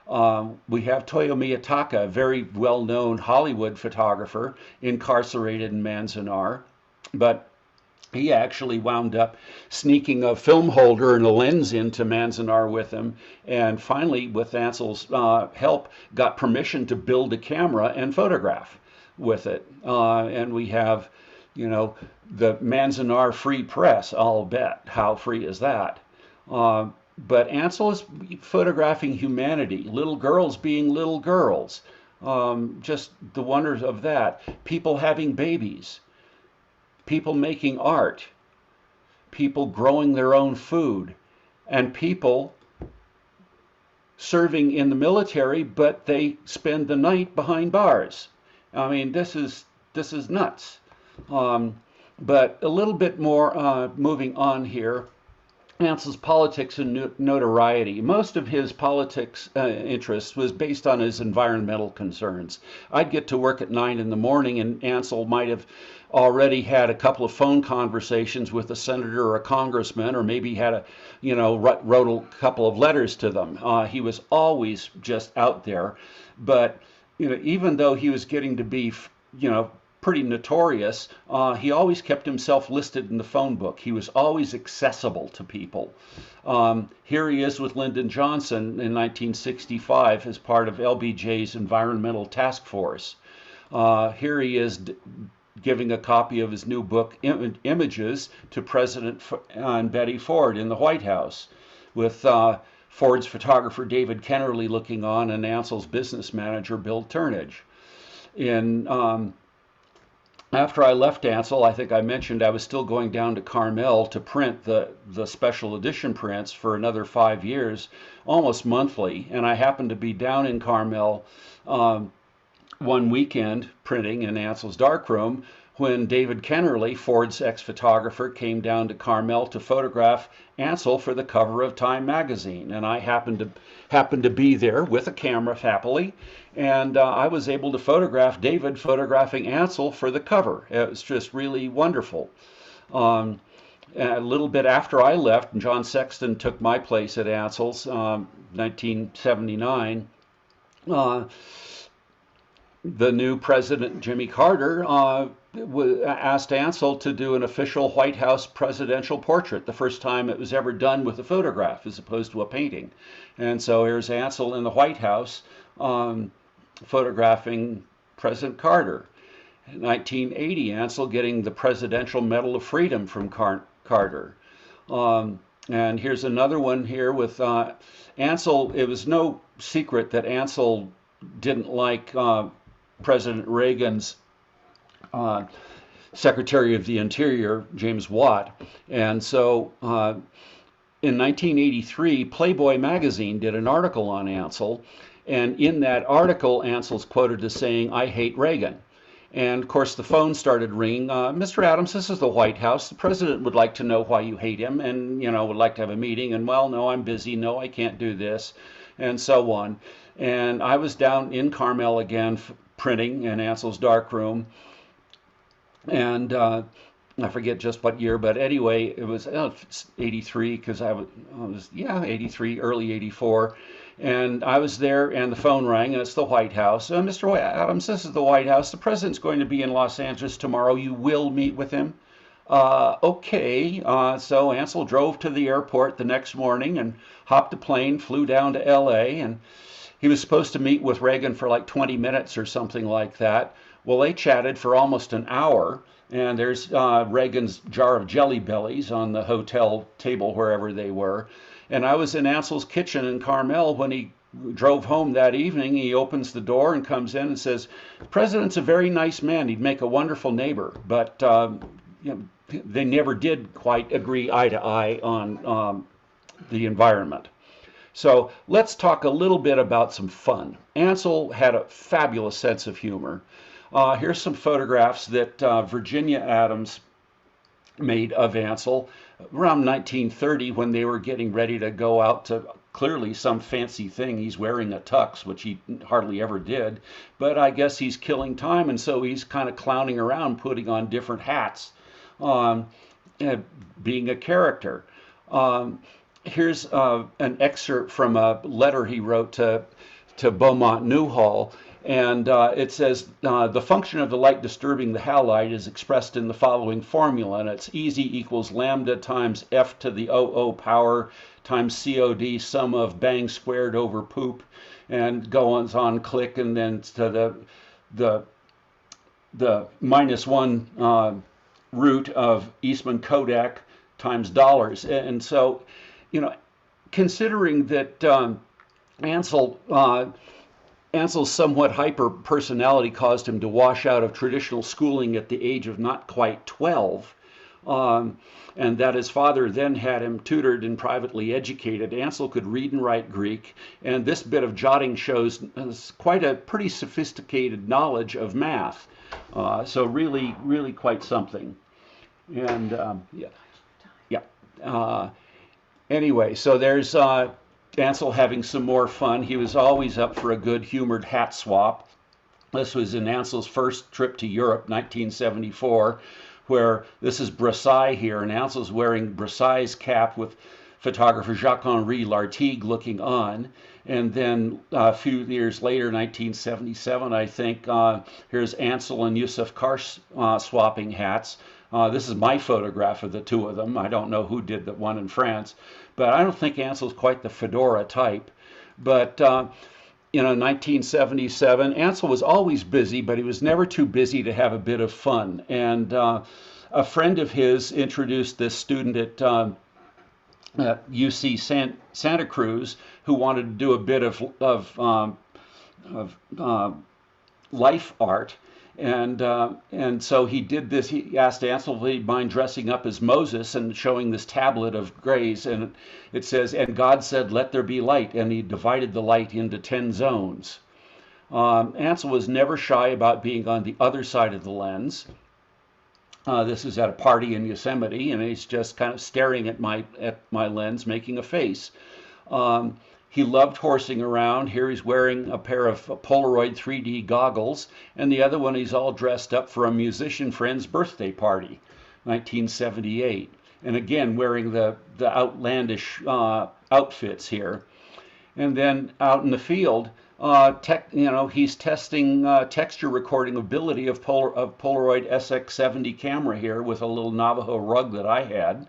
We have Toyo Miyataka, a very well-known Hollywood photographer, incarcerated in Manzanar, but he actually wound up sneaking a film holder and a lens into Manzanar with him, and finally, with Ansel's help, got permission to build a camera and photograph with it. And we have, the Manzanar Free Press, I'll bet. How free is that? But Ansel is photographing humanity, little girls being little girls, just the wonders of that, people having babies, people making art, people growing their own food, and people serving in the military, but they spend the night behind bars. I mean, this is Nuts. But a little bit more moving on here. Ansel's politics and notoriety. Most of his politics interest was based on his environmental concerns. I'd get to work at 9 in the morning, and Ansel might have already had a couple of phone conversations with a senator or a congressman, or maybe had wrote a couple of letters to them. He was always just out there, but even though he was getting to be, pretty notorious, he always kept himself listed in the phone book. He was always accessible to people. Here he is with Lyndon Johnson in 1965 as part of LBJ's Environmental Task Force. Here he is giving a copy of his new book, Images, to President and Betty Ford in the White House, with Ford's photographer David Kennerly looking on and Ansel's business manager Bill Turnage. After I left Ansel, I think I mentioned I was still going down to Carmel to print the special edition prints for another 5 years, almost monthly. And I happened to be down in Carmel one weekend printing in Ansel's darkroom when David Kennerly, Ford's ex-photographer, came down to Carmel to photograph Ansel for the cover of Time magazine. And I happened to be there with a camera, happily, and I was able to photograph David photographing Ansel for the cover. It was just really wonderful. A little bit after I left, John Sexton took my place at Ansel's, 1979. The new president, Jimmy Carter, asked Ansel to do an official White House presidential portrait, the first time it was ever done with a photograph as opposed to a painting. And so here's Ansel in the White House photographing President Carter. In 1980, Ansel getting the Presidential Medal of Freedom from Carter. And here's another one here with Ansel. It was no secret that Ansel didn't like President Reagan's Secretary of the Interior, James Watt. And so in 1983, Playboy magazine did an article on Ansel. And in that article, Ansel's quoted as saying, "I hate Reagan." And of course, the phone started ringing. Mr. Adams, this is the White House. The president would like to know why you hate him and, would like to have a meeting. And, well, no, I'm busy. No, I can't do this. And so on. And I was down in Carmel again printing in Ansel's darkroom. And I forget just what year, but anyway, it was 83 because I was 83, early 84. And I was there and the phone rang and it's the White House. Mr. Adams, this is the White House. The president's going to be in Los Angeles tomorrow. You will meet with him. Okay. So Ansel drove to the airport the next morning and hopped a plane, flew down to LA, and he was supposed to meet with Reagan for like 20 minutes or something like that. Well, they chatted for almost an hour, and there's Reagan's jar of Jelly Bellies on the hotel table wherever they were. And I was in Ansel's kitchen in Carmel when he drove home that evening. He opens the door and comes in and says, "The president's a very nice man. He'd make a wonderful neighbor." But they never did quite agree eye to eye on the environment. So let's talk a little bit about some fun. Ansel had a fabulous sense of humor. Here's some photographs that Virginia Adams made of Ansel around 1930 when they were getting ready to go out to clearly some fancy thing. He's wearing a tux, which he hardly ever did, but I guess he's killing time, and so he's kind of clowning around, putting on different hats, being a character. Here's an excerpt from a letter he wrote to Beaumont Newhall. And it says, the function of the light disturbing the halide is expressed in the following formula, and it's easy equals lambda times f to the OO power times COD sum of bang squared over poop, and goes on click, and then to the -1 root of Eastman Kodak times dollars. And so, considering that Ansel's somewhat hyper personality caused him to wash out of traditional schooling at the age of not quite 12, and that his father then had him tutored and privately educated. Ansel could read and write Greek, and this bit of jotting shows quite a pretty sophisticated knowledge of math. So really, really quite something. And Anyway, so there's Ansel having some more fun. He was always up for a good humored hat swap. This was in Ansel's first trip to Europe, 1974, where this is Versailles here, and Ansel's wearing Versailles' cap with photographer Jacques-Henri Lartigue looking on. And then a few years later, 1977, I think, here's Ansel and Yusuf Karsh swapping hats. This is my photograph of the two of them. I don't know who did the one in France, but I don't think Ansel's quite the fedora type. But 1977, Ansel was always busy, but he was never too busy to have a bit of fun. And a friend of his introduced this student at UC Santa Cruz who wanted to do a bit of life art. And so he did this. He asked Ansel if he'd mind dressing up as Moses and showing this tablet of grays. And it says, "And God said, let there be light." And he divided the light into 10 zones. Ansel was never shy about being on the other side of the lens. This is at a party in Yosemite, and he's just kind of staring at my lens, making a face. He loved horsing around. Here he's wearing a pair of Polaroid 3D goggles, and the other one he's all dressed up for a musician friend's birthday party, 1978. And again, wearing the outlandish outfits here. And then out in the field, he's testing texture recording ability of Polaroid SX70 camera here with a little Navajo rug that I had.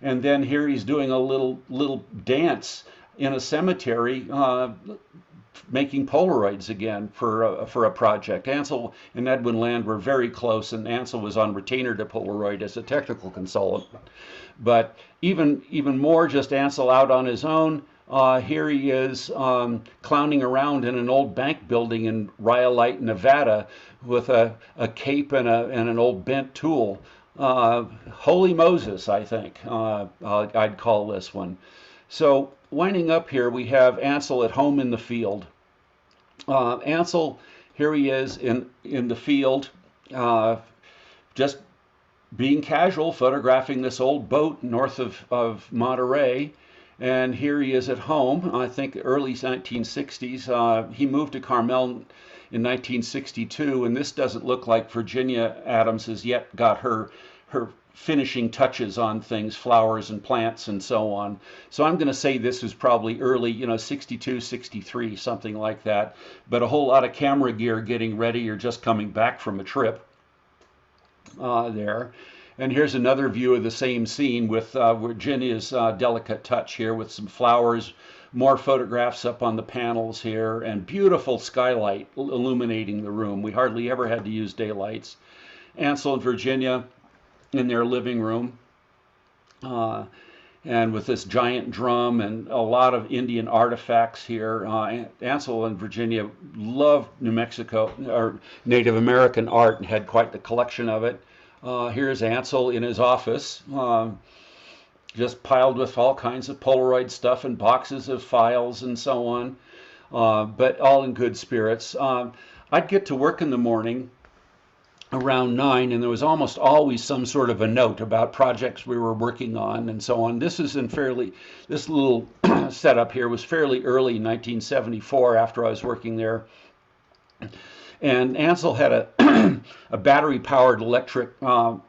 And then here he's doing a little dance in a cemetery, making Polaroids again for a project. Ansel and Edwin Land were very close, and Ansel was on retainer to Polaroid as a technical consultant. But even more, just Ansel out on his own. Here he is clowning around in an old bank building in Rhyolite, Nevada, with a cape and an old bent tool. Holy Moses, I think I'd call this one. So winding up here, we have Ansel at home in the field. Ansel, here he is in the field, just being casual, photographing this old boat north of Monterey. And here he is at home, I think early 1960s. He moved to Carmel in 1962, and this doesn't look like Virginia Adams has yet got her finishing touches on things, flowers and plants and so on. So I'm going to say this was probably early, 62, 63, something like that. But a whole lot of camera gear getting ready or just coming back from a trip there. And here's another view of the same scene with Virginia's delicate touch here with some flowers, more photographs up on the panels here, and beautiful skylight illuminating the room. We hardly ever had to use daylights. Ansel and Virginia in their living room, and with this giant drum and a lot of Indian artifacts here. Ansel and Virginia loved New Mexico or Native American art and had quite the collection of it. Here's Ansel in his office, just piled with all kinds of Polaroid stuff and boxes of files and so on, but all in good spirits. I'd get to work in the morning around 9, and there was almost always some sort of a note about projects we were working on and so on. This little setup here was fairly early, 1974, after I was working there. And Ansel had a battery-powered electric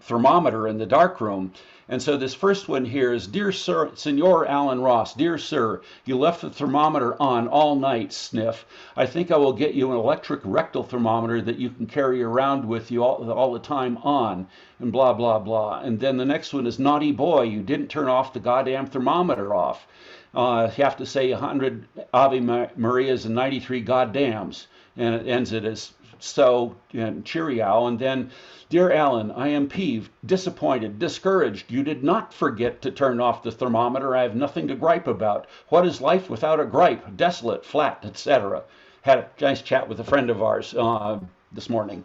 thermometer in the darkroom. And so this first one here is, "Dear Sir, Senor Alan Ross, dear sir, you left the thermometer on all night, sniff. I think I will get you an electric rectal thermometer that you can carry around with you all the time on," and blah, blah, blah. And then the next one is, "Naughty boy, you didn't turn off the goddamn thermometer off. You have to say 100 Ave Marias and 93 goddams." And it ends it as "so" and cheerio. And then, "Dear Alan, I am peeved, disappointed, discouraged. You did not forget to turn off the thermometer. I have nothing to gripe about. What is life without a gripe? Desolate, flat, etc." Had a nice chat with a friend of ours this morning.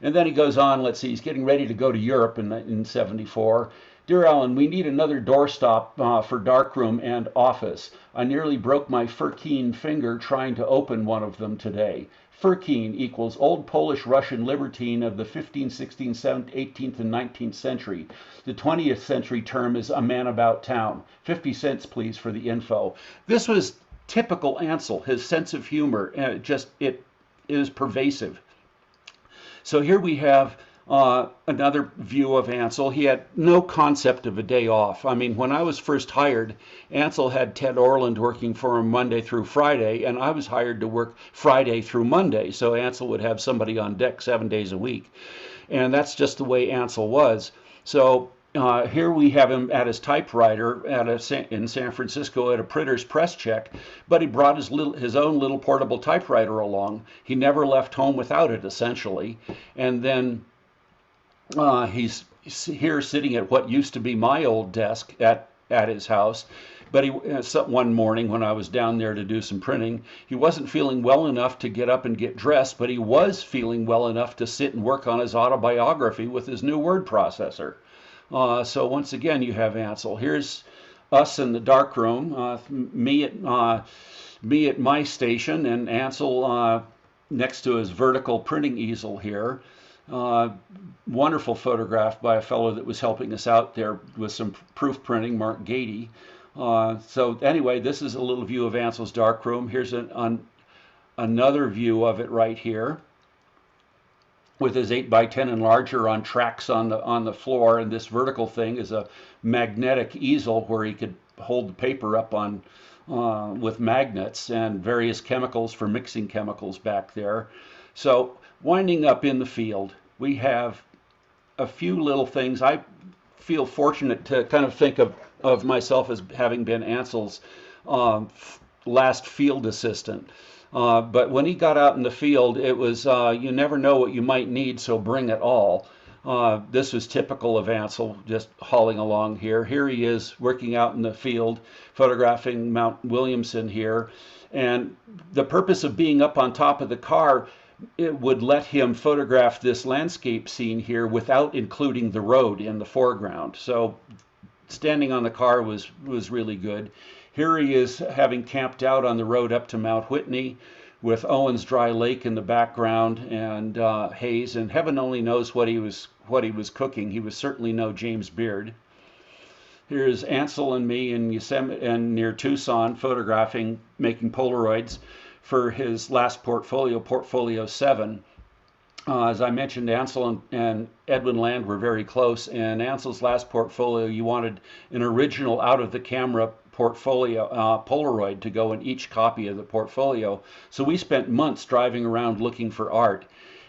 And then he goes on, let's see, he's getting ready to go to Europe in 74. "Dear Alan, we need another doorstop for darkroom and office. I nearly broke my 13 finger trying to open one of them today. Furkeen equals old Polish-Russian libertine of the 15th, 16th, 17th, 18th, and 19th century. The 20th century term is a man about town. 50 cents, please, for the info. This was typical Ansel. His sense of humor, it is pervasive. So here we have another view of Ansel. He had no concept of a day off. I mean, when I was first hired, Ansel had Ted Orland working for him Monday through Friday, and I was hired to work Friday through Monday. So Ansel would have somebody on deck 7 days a week. And that's just the way Ansel was. So here we have him at his typewriter in San Francisco at a printer's press check, but he brought his own little portable typewriter along. He never left home without it, essentially. And then he's here sitting at what used to be my old desk at his house. But one morning when I was down there to do some printing, he wasn't feeling well enough to get up and get dressed, but he was feeling well enough to sit and work on his autobiography with his new word processor. So once again, you have Ansel. Here's us in the darkroom, me at my station, and Ansel next to his vertical printing easel here. Wonderful photograph by a fellow that was helping us out there with some proof printing, Mark Gady. So anyway, this is a little view of Ansel's darkroom. Here's another view of it right here, with his 8x10 enlarger on tracks on the floor, and this vertical thing is a magnetic easel where he could hold the paper up on with magnets, and various chemicals for mixing chemicals back there. So winding up in the field, we have a few little things. I feel fortunate to kind of think of myself as having been Ansel's last field assistant. But when he got out in the field, it was, you never know what you might need, so bring it all. This was typical of Ansel, just hauling along here. Here he is working out in the field, photographing Mount Williamson here. And the purpose of being up on top of the car, it would let him photograph this landscape scene here without including the road in the foreground. So standing on the car was really good. Here he is having camped out on the road up to Mount Whitney with Owens Dry Lake in the background and haze, and heaven only knows what he was cooking. He was certainly no James Beard. Here's Ansel and me in Yosemite and near Tucson photographing, making Polaroids for his last portfolio, Portfolio 7. As I mentioned, Ansel and Edwin Land were very close, and Ansel's last portfolio, you wanted an original out-of-the-camera portfolio Polaroid to go in each copy of the portfolio. So we spent months driving around looking for art.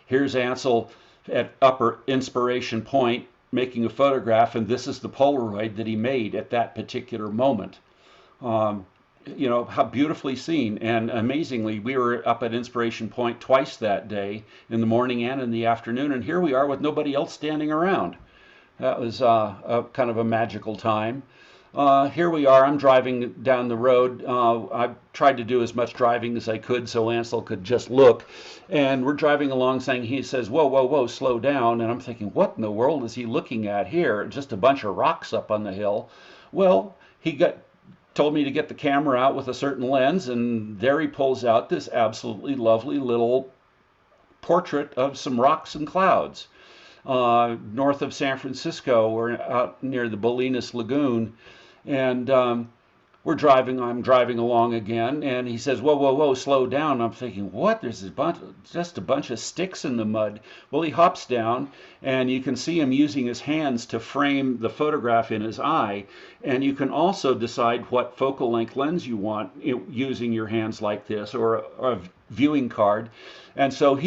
Here's Ansel at Upper Inspiration Point making a photograph, and this is the Polaroid that he made at that particular moment. You know, how beautifully seen. And amazingly, we were up at Inspiration Point twice that day, in the morning and in the afternoon, and here we are with nobody else standing around. That was a kind of a magical time. Here we are, I'm driving down the road. I tried to do as much driving as I could so Ansel could just look. And we're driving along saying, he says, whoa, whoa, whoa, slow down. And I'm thinking, what in the world is he looking at here? Just a bunch of rocks up on the hill. Well, he told me to get the camera out with a certain lens, and there he pulls out this absolutely lovely little portrait of some rocks and clouds. North of San Francisco, we're out near the Bolinas Lagoon, and I'm driving along again, and he says, whoa, whoa, whoa, slow down. I'm thinking, what? There's just a bunch of sticks in the mud. Well, he hops down, and you can see him using his hands to frame the photograph in his eye, and you can also decide what focal length lens you want using your hands like this, or a viewing card. And so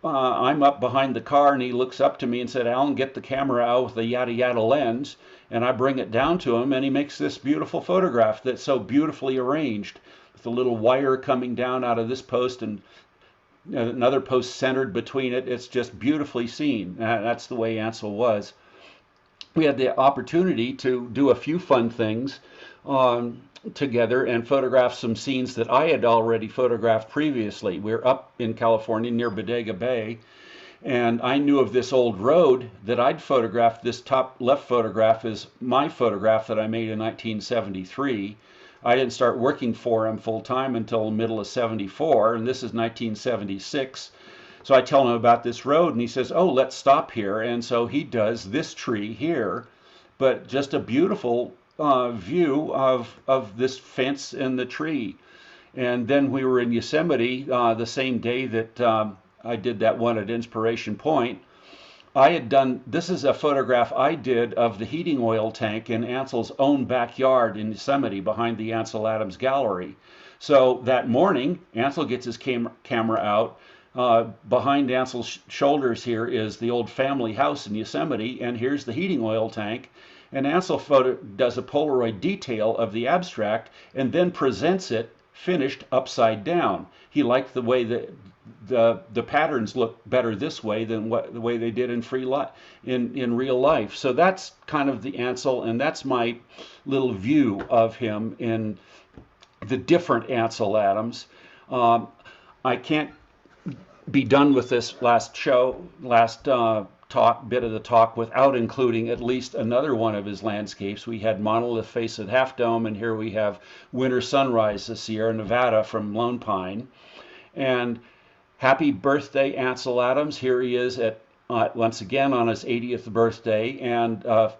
I'm up behind the car, and he looks up to me and said, Alan, get the camera out with the yada yada lens. And I bring it down to him, and he makes this beautiful photograph that's so beautifully arranged, with a little wire coming down out of this post and another post centered between it. It's just beautifully seen. That's the way Ansel was. We had the opportunity to do a few fun things together and photograph some scenes that I had already photographed previously. We're up in California near Bodega Bay, and I knew of this old road that I'd photographed. This top left photograph is my photograph that I made in 1973. I didn't start working for him full time until the middle of 74, and this is 1976. So I tell him about this road, and he says, "Oh, let's stop here." And so he does this tree here, but just a beautiful view of this fence and the tree. And then we were in Yosemite the same day that I did that one at Inspiration Point. I had done, this is a photograph I did of the heating oil tank in Ansel's own backyard in Yosemite behind the Ansel Adams Gallery. So that morning, Ansel gets his camera out. Behind Ansel's shoulders here is the old family house in Yosemite, and here's the heating oil tank. And Ansel does a Polaroid detail of the abstract and then presents it finished upside down. He liked the way that the patterns look better this way than the way they did in real life. So that's kind of the Ansel, and that's my little view of him in the different Ansel Adams. I can't be done with this last bit of the talk without including at least another one of his landscapes. We had Monolith Face at Half Dome, and here we have Winter Sunrise of Sierra Nevada from Lone Pine. And happy birthday, Ansel Adams. Here he is at once again on his 80th birthday, and a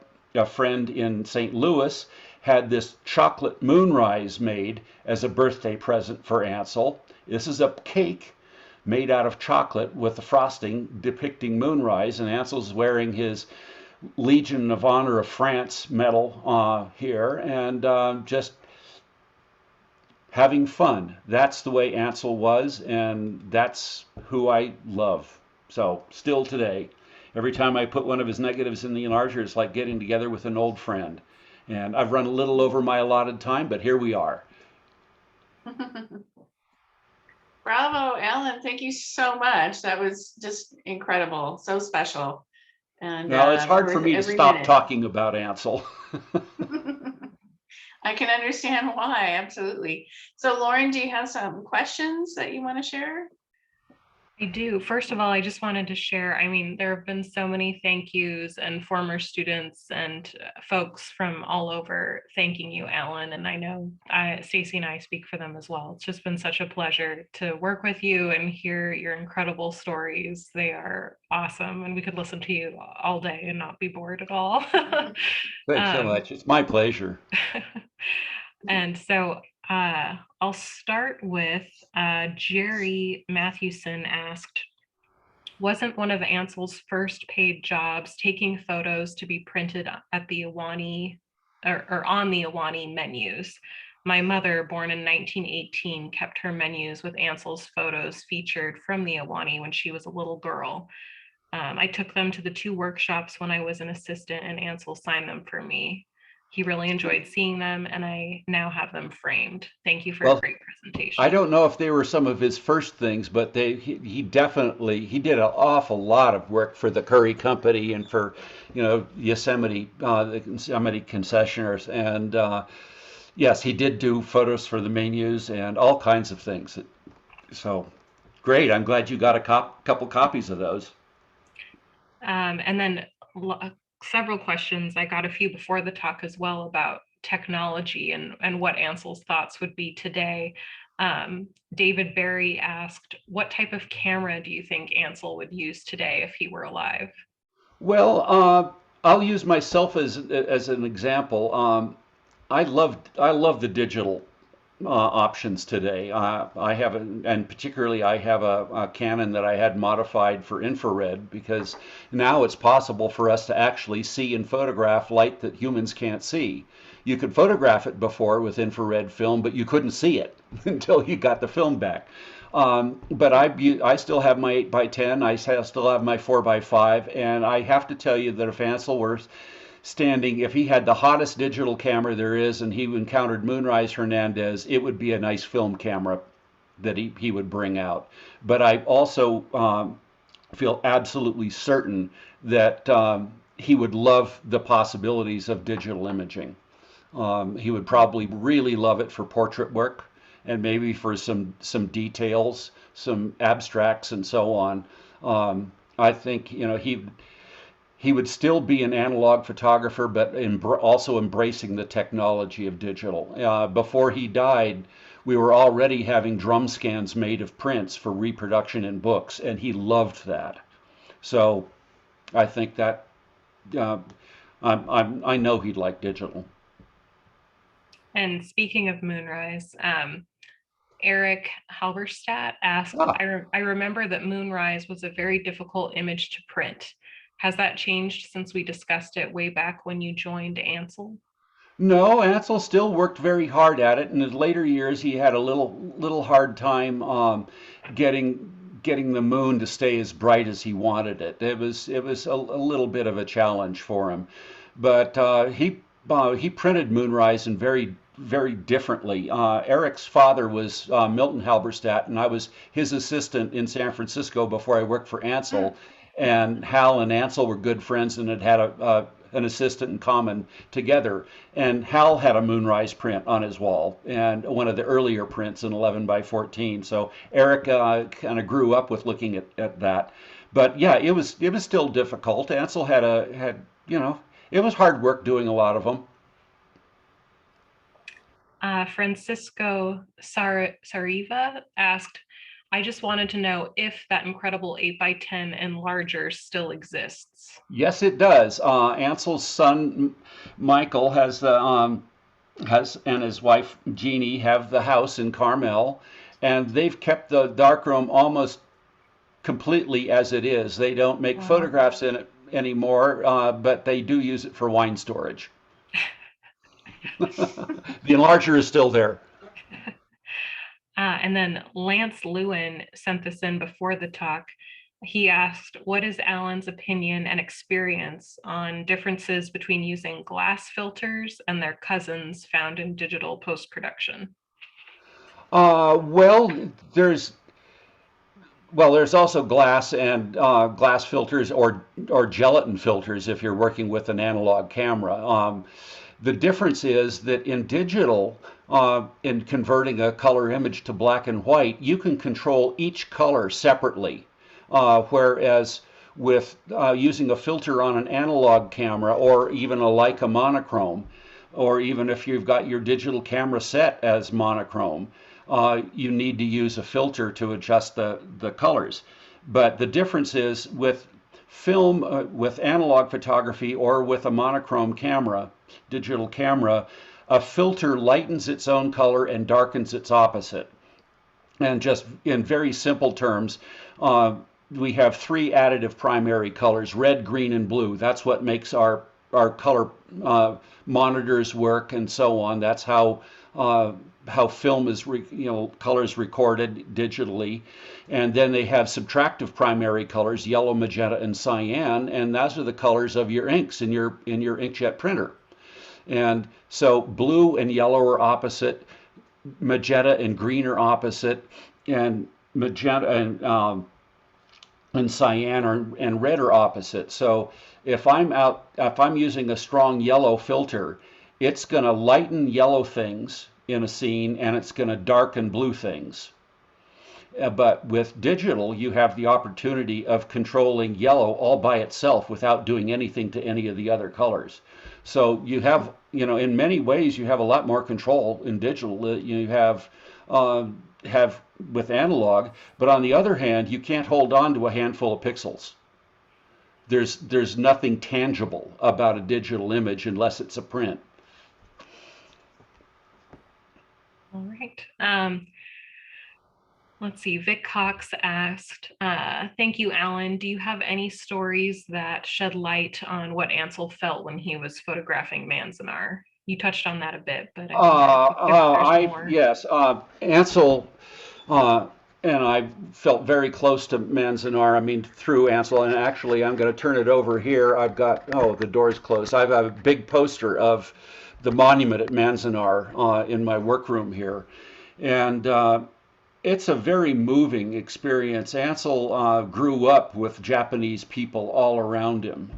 friend in St. Louis had this chocolate moonrise made as a birthday present for Ansel. This is a cake made out of chocolate with the frosting depicting moonrise, and Ansel's wearing his Legion of Honor of France medal here, and just having fun. That's the way Ansel was, and that's who I love. So still today, every time I put one of his negatives in the enlarger, it's like getting together with an old friend. And I've run a little over my allotted time, but here we are. Bravo, Ellen. Thank you so much. That was just incredible. So special. And well, it's hard for me to stop talking about Ansel. I can understand why. Absolutely. So Lauren, do you have some questions that you want to share? I do. First of all, I just wanted to share, I mean, there have been so many thank yous and former students and folks from all over thanking you, Alan. And I know Stacy and I speak for them as well. It's just been such a pleasure to work with you and hear your incredible stories. They are awesome. And we could listen to you all day and not be bored at all. Thanks so much. It's my pleasure. And so I'll start with Jerry Mathewson asked, wasn't one of Ansel's first paid jobs taking photos to be printed at the Awani or on the Awani menus? My mother, born in 1918, kept her menus with Ansel's photos featured from the Awani when she was a little girl. I took them to the 2 workshops when I was an assistant, and Ansel signed them for me. He really enjoyed seeing them, and I now have them framed. Thank you for a great presentation. I don't know if they were some of his first things, but he definitely did an awful lot of work for the Curry Company and for Yosemite, the Yosemite concessionaires, and yes, he did do photos for the menus and all kinds of things. So great! I'm glad you got a couple copies of those. And then several questions. I got a few before the talk as well about technology and what Ansel's thoughts would be today. David Berry asked, what type of camera do you think Ansel would use today if he were alive? Well, I'll use myself as an example. I love the digital options today. I have, and particularly I have a Canon that I had modified for infrared, because now it's possible for us to actually see and photograph light that humans can't see. You could photograph it before with infrared film, but you couldn't see it until you got the film back. But I still have my 8x10, I still have my 4x5, and I have to tell you that if Ansel were standing, if he had the hottest digital camera there is and he encountered Moonrise Hernandez, it would be a nice film camera that he would bring out. But I also feel absolutely certain that he would love the possibilities of digital imaging. He would probably really love it for portrait work and maybe for some details, some abstracts and so on. I think he would still be an analog photographer, but also embracing the technology of digital. Before he died, we were already having drum scans made of prints for reproduction in books, and he loved that. So I think that uh, I know he'd like digital. And speaking of moonrise, Eric Halberstadt asked, Ah. I remember that moonrise was a very difficult image to print. Has that changed since we discussed it way back when you joined Ansel? No, Ansel still worked very hard at it. In his later years, he had a little hard time getting getting the moon to stay as bright as he wanted it. It was a little bit of a challenge for him, but he printed Moonrise in very differently. Eric's father was Milton Halberstadt, and I was his assistant in San Francisco before I worked for Ansel. And Hal and Ansel were good friends and had an assistant in common together. And Hal had a moonrise print on his wall, and one of the earlier prints in 11 by 14. So Eric kind of grew up with looking at that. But yeah, it was still difficult. Ansel had it was hard work doing a lot of them. Francisco Sariva asked, I just wanted to know if that incredible 8 by 10 enlarger still exists. Yes, it does. Ansel's son Michael has and his wife Jeannie have the house in Carmel, and they've kept the darkroom almost completely as it is. They don't make Wow. photographs in it anymore, but they do use it for wine storage. The enlarger is still there. And then Lance Lewin sent this in before the talk. He asked, what is Alan's opinion and experience on differences between using glass filters and their cousins found in digital post-production? Well, there's also glass and glass filters or gelatin filters if you're working with an analog camera. The difference is that in digital, in converting a color image to black and white, you can control each color separately, whereas with using a filter on an analog camera or even a Leica monochrome, or even if you've got your digital camera set as monochrome, you need to use a filter to adjust the colors. But the difference is with film, with analog photography or with a monochrome camera, digital camera, a filter lightens its own color and darkens its opposite. And just in very simple terms, we have three additive primary colors: red, green, and blue. That's what makes our color monitors work, and so on. That's how film is colors recorded digitally. And then they have subtractive primary colors: yellow, magenta, and cyan, and those are the colors of your inks in your inkjet printer. And so blue and yellow are opposite, magenta and green are opposite, and magenta and cyan and red are opposite. So if I'm using a strong yellow filter, it's going to lighten yellow things in a scene and it's going to darken blue things. But with digital, you have the opportunity of controlling yellow all by itself without doing anything to any of the other colors. So you have, in many ways, you have a lot more control in digital. You have with analog, but on the other hand, you can't hold on to a handful of pixels. There's nothing tangible about a digital image unless it's a print. All right. Let's see. Vic Cox asked, thank you, Alan. Do you have any stories that shed light on what Ansel felt when he was photographing Manzanar? You touched on that a bit, but I think there's more. Yes, Ansel and I felt very close to Manzanar. I mean, through Ansel, and actually, I'm going to turn it over here. I've got the door's closed. I've got a big poster of the monument at Manzanar in my workroom here, and it's a very moving experience. Ansel grew up with Japanese people all around him.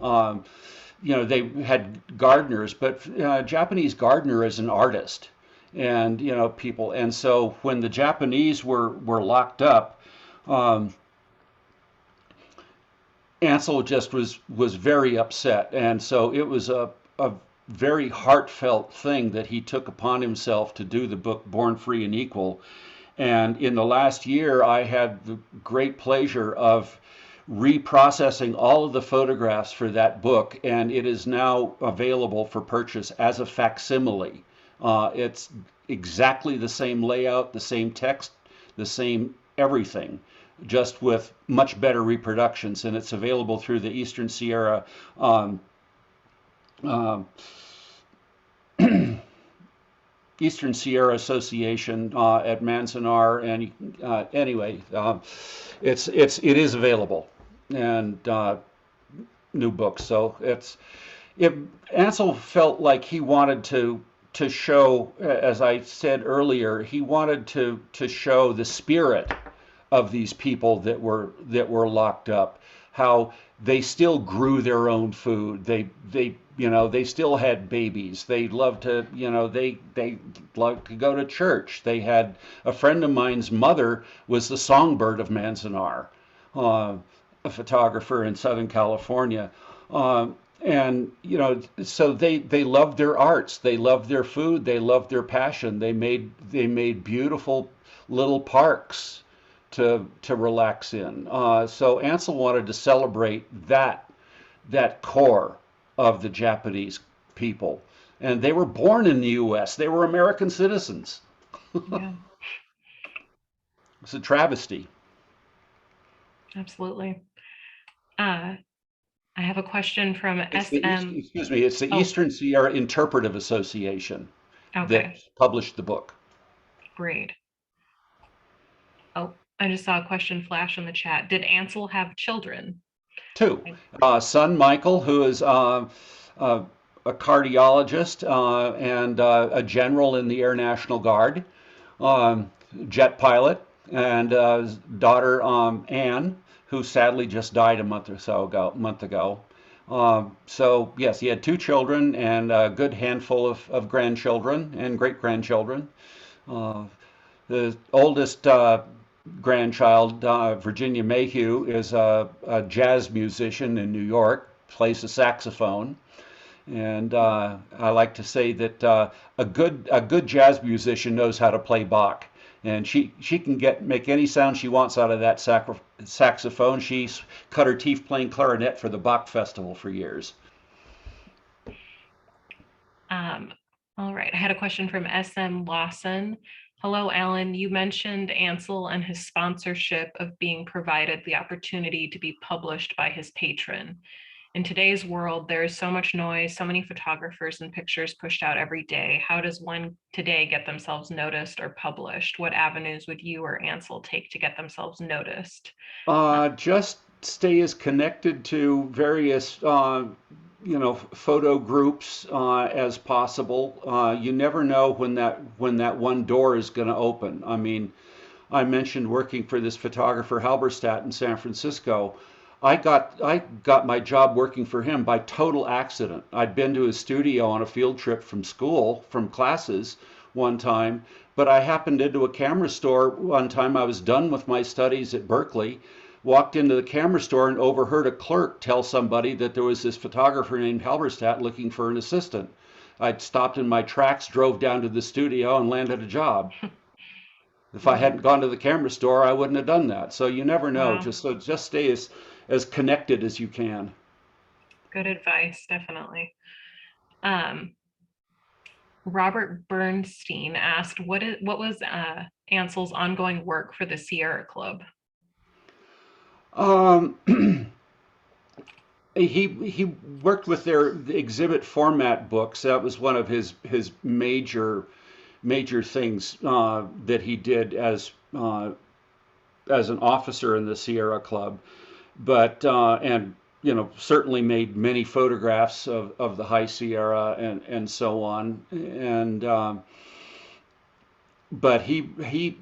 They had gardeners, but Japanese gardener is an artist, and people. And so when the Japanese were locked up, Ansel just was very upset, and so it was a very heartfelt thing that he took upon himself to do the book Born Free and Equal. And in the last year, I had the great pleasure of reprocessing all of the photographs for that book, and it is now available for purchase as a facsimile. It's exactly the same layout, the same text, the same everything, just with much better reproductions, and it's available through the Eastern Sierra um, uh, Eastern Sierra Association at Manzanar, and anyway, it is available, and new books. So it Ansel felt like he wanted to show, as I said earlier, he wanted to show the spirit of these people that were locked up, how they still grew their own food. They still had babies. They loved to they loved to go to church. They had a friend of mine's mother was the songbird of Manzanar, uh, a photographer in Southern California. And so they loved their arts, they loved their food, they loved their passion. They made beautiful little parks to relax in. So Ansel wanted to celebrate that core of the Japanese people, and they were born in the U.S. They were American citizens. Yeah, It's a travesty. absolutely. Uh, I have a question from SM. Excuse me, it's the Oh, Eastern Sierra Interpretive Association that okay, published the book. great. Oh, I just saw a question flash in the chat. Did Ansel have children? Two. I- Son Michael, who is uh, a cardiologist and a general in the Air National Guard, um, jet pilot, and daughter Anne, who sadly just died a month ago. So yes, he had two children and a good handful of grandchildren and great grandchildren. Uh, the oldest grandchild, Virginia Mayhew, is a jazz musician in New York, plays the saxophone. And I like to say that a good jazz musician knows how to play Bach, and she can make any sound she wants out of that saxophone. She's cut her teeth playing clarinet for the Bach Festival for years. Um, all right, I had a question from SM Lawson. Hello, Alan. You mentioned Ansel and his sponsorship of being provided the opportunity to be published by his patron. In today's world, there is so much noise, so many photographers and pictures pushed out every day. How does one today get themselves noticed or published? What avenues would you or Ansel take to get themselves noticed? Uh, Just stay as connected to various, photo groups as possible. You never know when that one door is going to open. I mean, I mentioned working for this photographer Halberstadt in San Francisco. I got my job working for him by total accident. I'd been to his studio on a field trip from school, from classes one time, but I happened into a camera store one time. I was done with my studies at Berkeley, walked into the camera store and overheard a clerk tell somebody that there was this photographer named Halberstadt looking for an assistant. I'd stopped in my tracks, drove down to the studio, and landed a job. If I mm, hadn't gone to the camera store, I wouldn't have done that. So you never know. wow, Just stay as connected as you can. good advice, definitely. Um, Robert Bernstein asked, what was Ansel's ongoing work for the Sierra Club? Um, he worked with their exhibit format books. That was one of his major things that he did as an officer in the Sierra Club. But and certainly made many photographs of the High Sierra and so on. And but he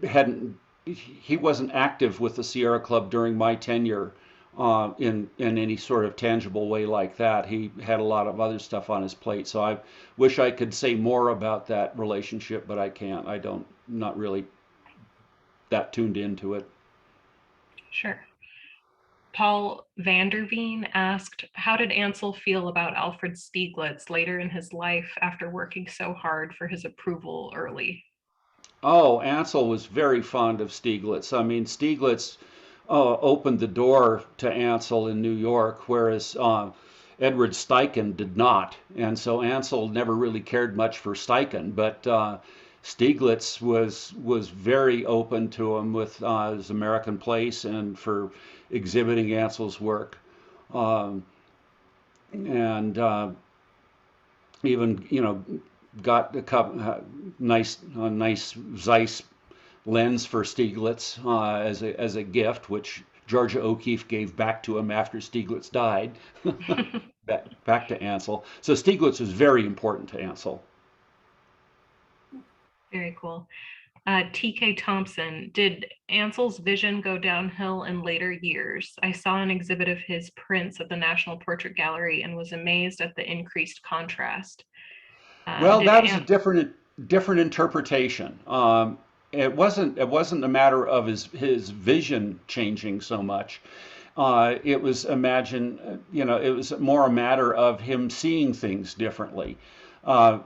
wasn't active with the Sierra Club during my tenure in any sort of tangible way like that. He had a lot of other stuff on his plate. So I wish I could say more about that relationship, but I can't. I don't, not really that tuned into it. Sure. Paul Vanderveen asked, how did Ansel feel about Alfred Stieglitz later in his life after working so hard for his approval early? Oh, Ansel was very fond of Stieglitz. I mean, Stieglitz opened the door to Ansel in New York, whereas Edward Steichen did not. And so Ansel never really cared much for Steichen, but Stieglitz was very open to him with his American Place and for exhibiting Ansel's work. Um, and even, got a nice Zeiss lens for Stieglitz as a gift, which Georgia O'Keeffe gave back to him after Stieglitz died, back to Ansel. So Stieglitz was very important to Ansel. Very cool. TK Thompson, did Ansel's vision go downhill in later years? I saw an exhibit of his prints at the National Portrait Gallery and was amazed at the increased contrast. Well, Did that was a different interpretation. It wasn't a matter of his vision changing so much. It was it was more a matter of him seeing things differently. Uh,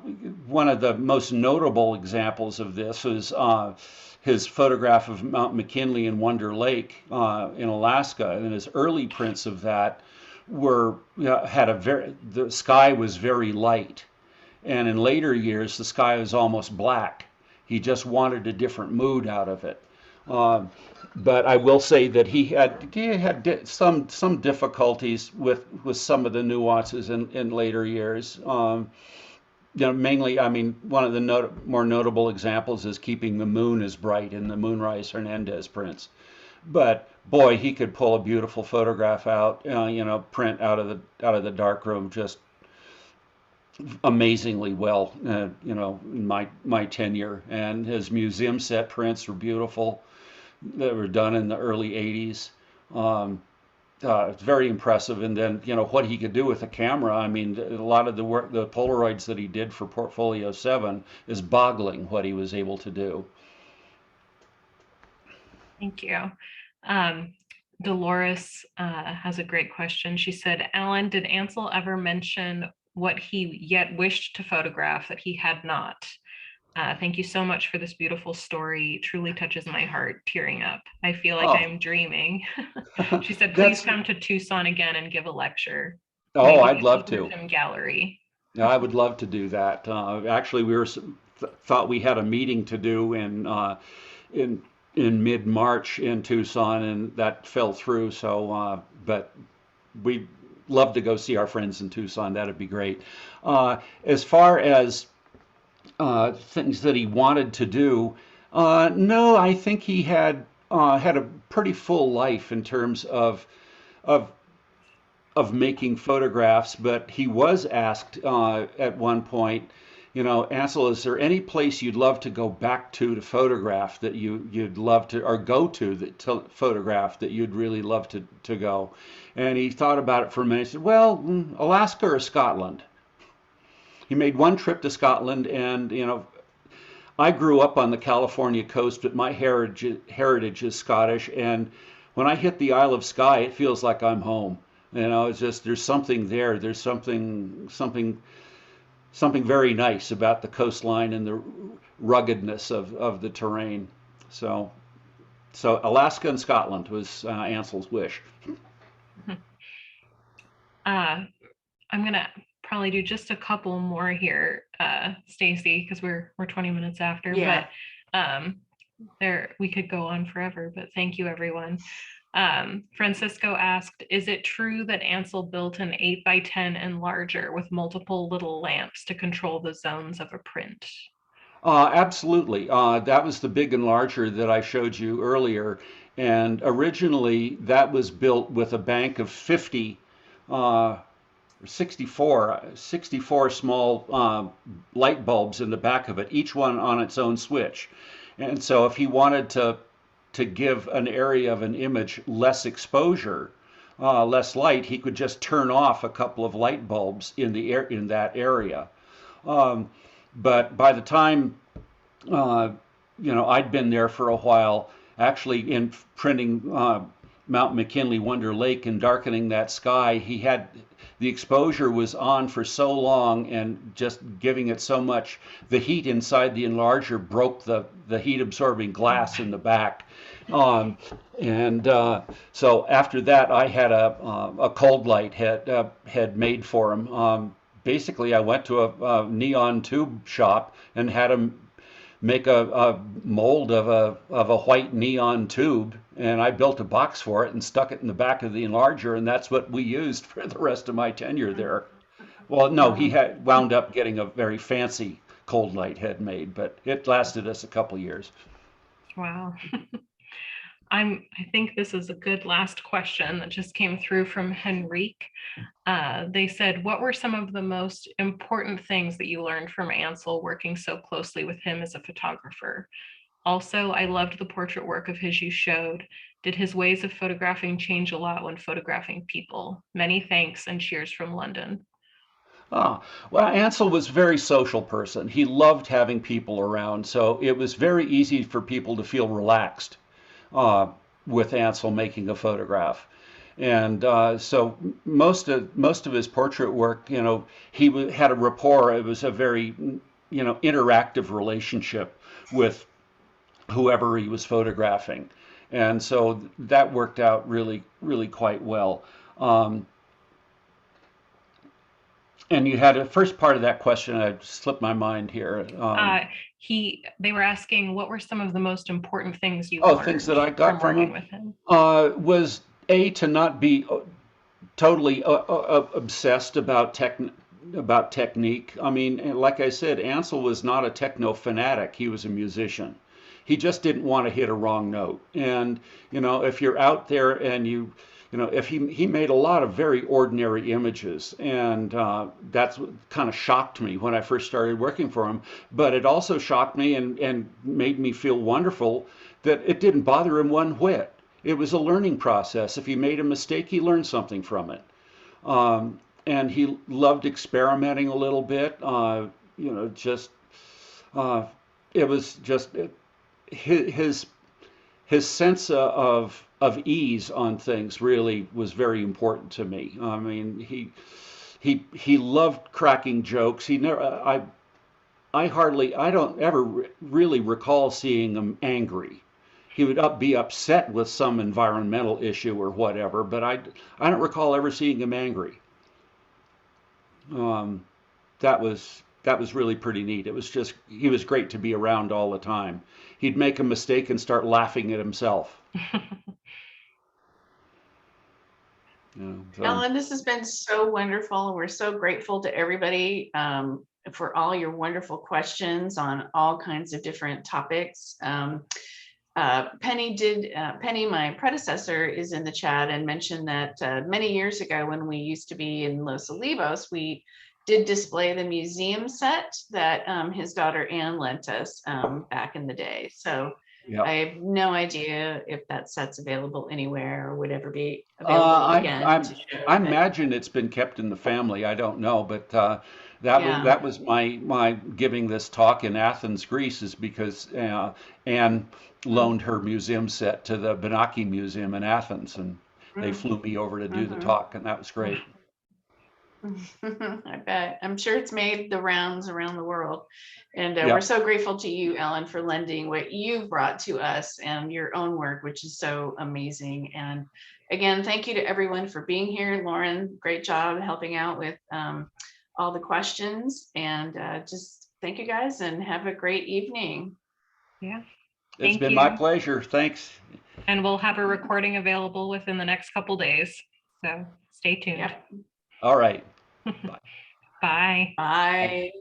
One of the most notable examples of this is his photograph of Mount McKinley and Wonder Lake in Alaska, and his early prints of that had the sky was very light, and in later years the sky was almost black. He just wanted a different mood out of it. Um, but I will say that he had some difficulties with some of the nuances in later years. Mainly, I mean, one of the more notable examples is keeping the moon as bright in the Moonrise Hernandez prints. But boy, he could pull a beautiful photograph out, print out of the darkroom just amazingly well. In my tenure, and his museum set prints were beautiful that were done in the early '80s. Um, it's very impressive. And then, what he could do with a camera. I mean, a lot of the work, the Polaroids that he did for Portfolio 7 is boggling what he was able to do. Thank you. Um, Dolores has a great question. She said, Alan, did Ansel ever mention what he yet wished to photograph that he had not? Thank you so much for this beautiful story. Truly touches my heart, tearing up. I feel like Oh, I'm dreaming. She said, please that's, come to Tucson again and give a lecture, oh, maybe I'd at love the to. Wisdom Gallery. Yeah, I would love to do that. Actually, thought we had a meeting to do in in mid-March in Tucson, and that fell through. So, but we'd love to go see our friends in Tucson. That'd be great. As far as things that he wanted to do, no, I think he had a pretty full life in terms of making photographs. But he was asked at one point, Ansel, is there any place you'd love to go back to photograph that you'd love to, or go to photograph that you'd really love to go? And he thought about it for a minute. He said, well, Alaska or Scotland. He made one trip to Scotland, and I grew up on the California coast, but my heritage is Scottish, and when I hit the Isle of Skye, it feels like I'm home. It's just there's something there. There's something very nice about the coastline and the ruggedness of the terrain. So so Alaska and Scotland was Ansel's wish. Uh, I'm gonna probably do just a couple more here, Stacy, because we're 20 minutes after, Yeah. but there we could go on forever, but thank you everyone. Francisco asked, is it true that Ansel built an 8x10 and larger with multiple little lamps to control the zones of a print? Absolutely. That was the big enlarger that I showed you earlier. And originally, that was built with a bank of 50, 64 small light bulbs in the back of it, each one on its own switch. And so if he wanted to give an area of an image less exposure, less light, he could just turn off a couple of light bulbs in that area. Um, but by the time I'd been there for a while, actually in printing Mount McKinley Wonder Lake and darkening that sky, the exposure was on for so long and just giving it so much, the heat inside the enlarger broke the heat absorbing glass in the back. Um, and So after that, I had a cold light head made for him. Basically, I went to a neon tube shop and had him make a mold of a white neon tube, and I built a box for it and stuck it in the back of the enlarger, and that's what we used for the rest of my tenure there. Well, no, he had wound up getting a very fancy cold light head made, but it lasted us a couple years. Wow. I think this is a good last question that just came through from Henrique. They said, what were some of the most important things that you learned from Ansel working so closely with him as a photographer? Also, I loved the portrait work of his you showed. Did his ways of photographing change a lot when photographing people? Many thanks and cheers from London. Ah, well, Ansel was a very social person. He loved having people around, so it was very easy for people to feel relaxed uh, with Ansel making a photograph. And so most of his portrait work, had a rapport. It was a very, interactive relationship with whoever he was photographing, and so that worked out really, really quite well. Um, and you had a first part of that question. I slipped my mind here. They were asking, what were some of the most important things you Things learned that I from got from working him with him? was to not be totally obsessed about technique. I mean, like I said, Ansel was not a techno fanatic. He was a musician. He just didn't want to hit a wrong note. And if you're out there and if he made a lot of very ordinary images, and that's what kind of shocked me when I first started working for him. But it also shocked me and made me feel wonderful that it didn't bother him one whit. It was a learning process. If he made a mistake, he learned something from it. And he loved experimenting a little bit. Just uh, it was just his his sense of ease on things really was very important to me. I mean, he loved cracking jokes. He never I don't ever really recall seeing him angry. He would be upset with some environmental issue or whatever, but I don't recall ever seeing him angry. Um, that was really pretty neat. It was just he was great to be around all the time. He'd make a mistake and start laughing at himself. So Ellen, this has been so wonderful. We're so grateful to everybody for all your wonderful questions on all kinds of different topics. Penny, my predecessor, is in the chat and mentioned that many years ago when we used to be in Los Olivos, we did display the museum set that his daughter Anne lent us back in the day. So yeah. I have no idea if that set's available anywhere or would ever be available again. I imagine it's been kept in the family. I don't know, but Yeah. that was my giving this talk in Athens, Greece, is because Anne loaned her museum set to the Benaki Museum in Athens, and they flew me over to do the talk, and that was great. I bet. I'm sure it's made the rounds around the world. And Yeah. we're so grateful to you, Ellen, for lending what you've brought to us and your own work, which is so amazing. And again, thank you to everyone for being here. Lauren, great job helping out with all the questions. And just thank you guys and have a great evening. Yeah. It's Thank been you. my pleasure. Thanks. And we'll have a recording available within the next couple days. So stay tuned. Yep. All right. Bye. Bye.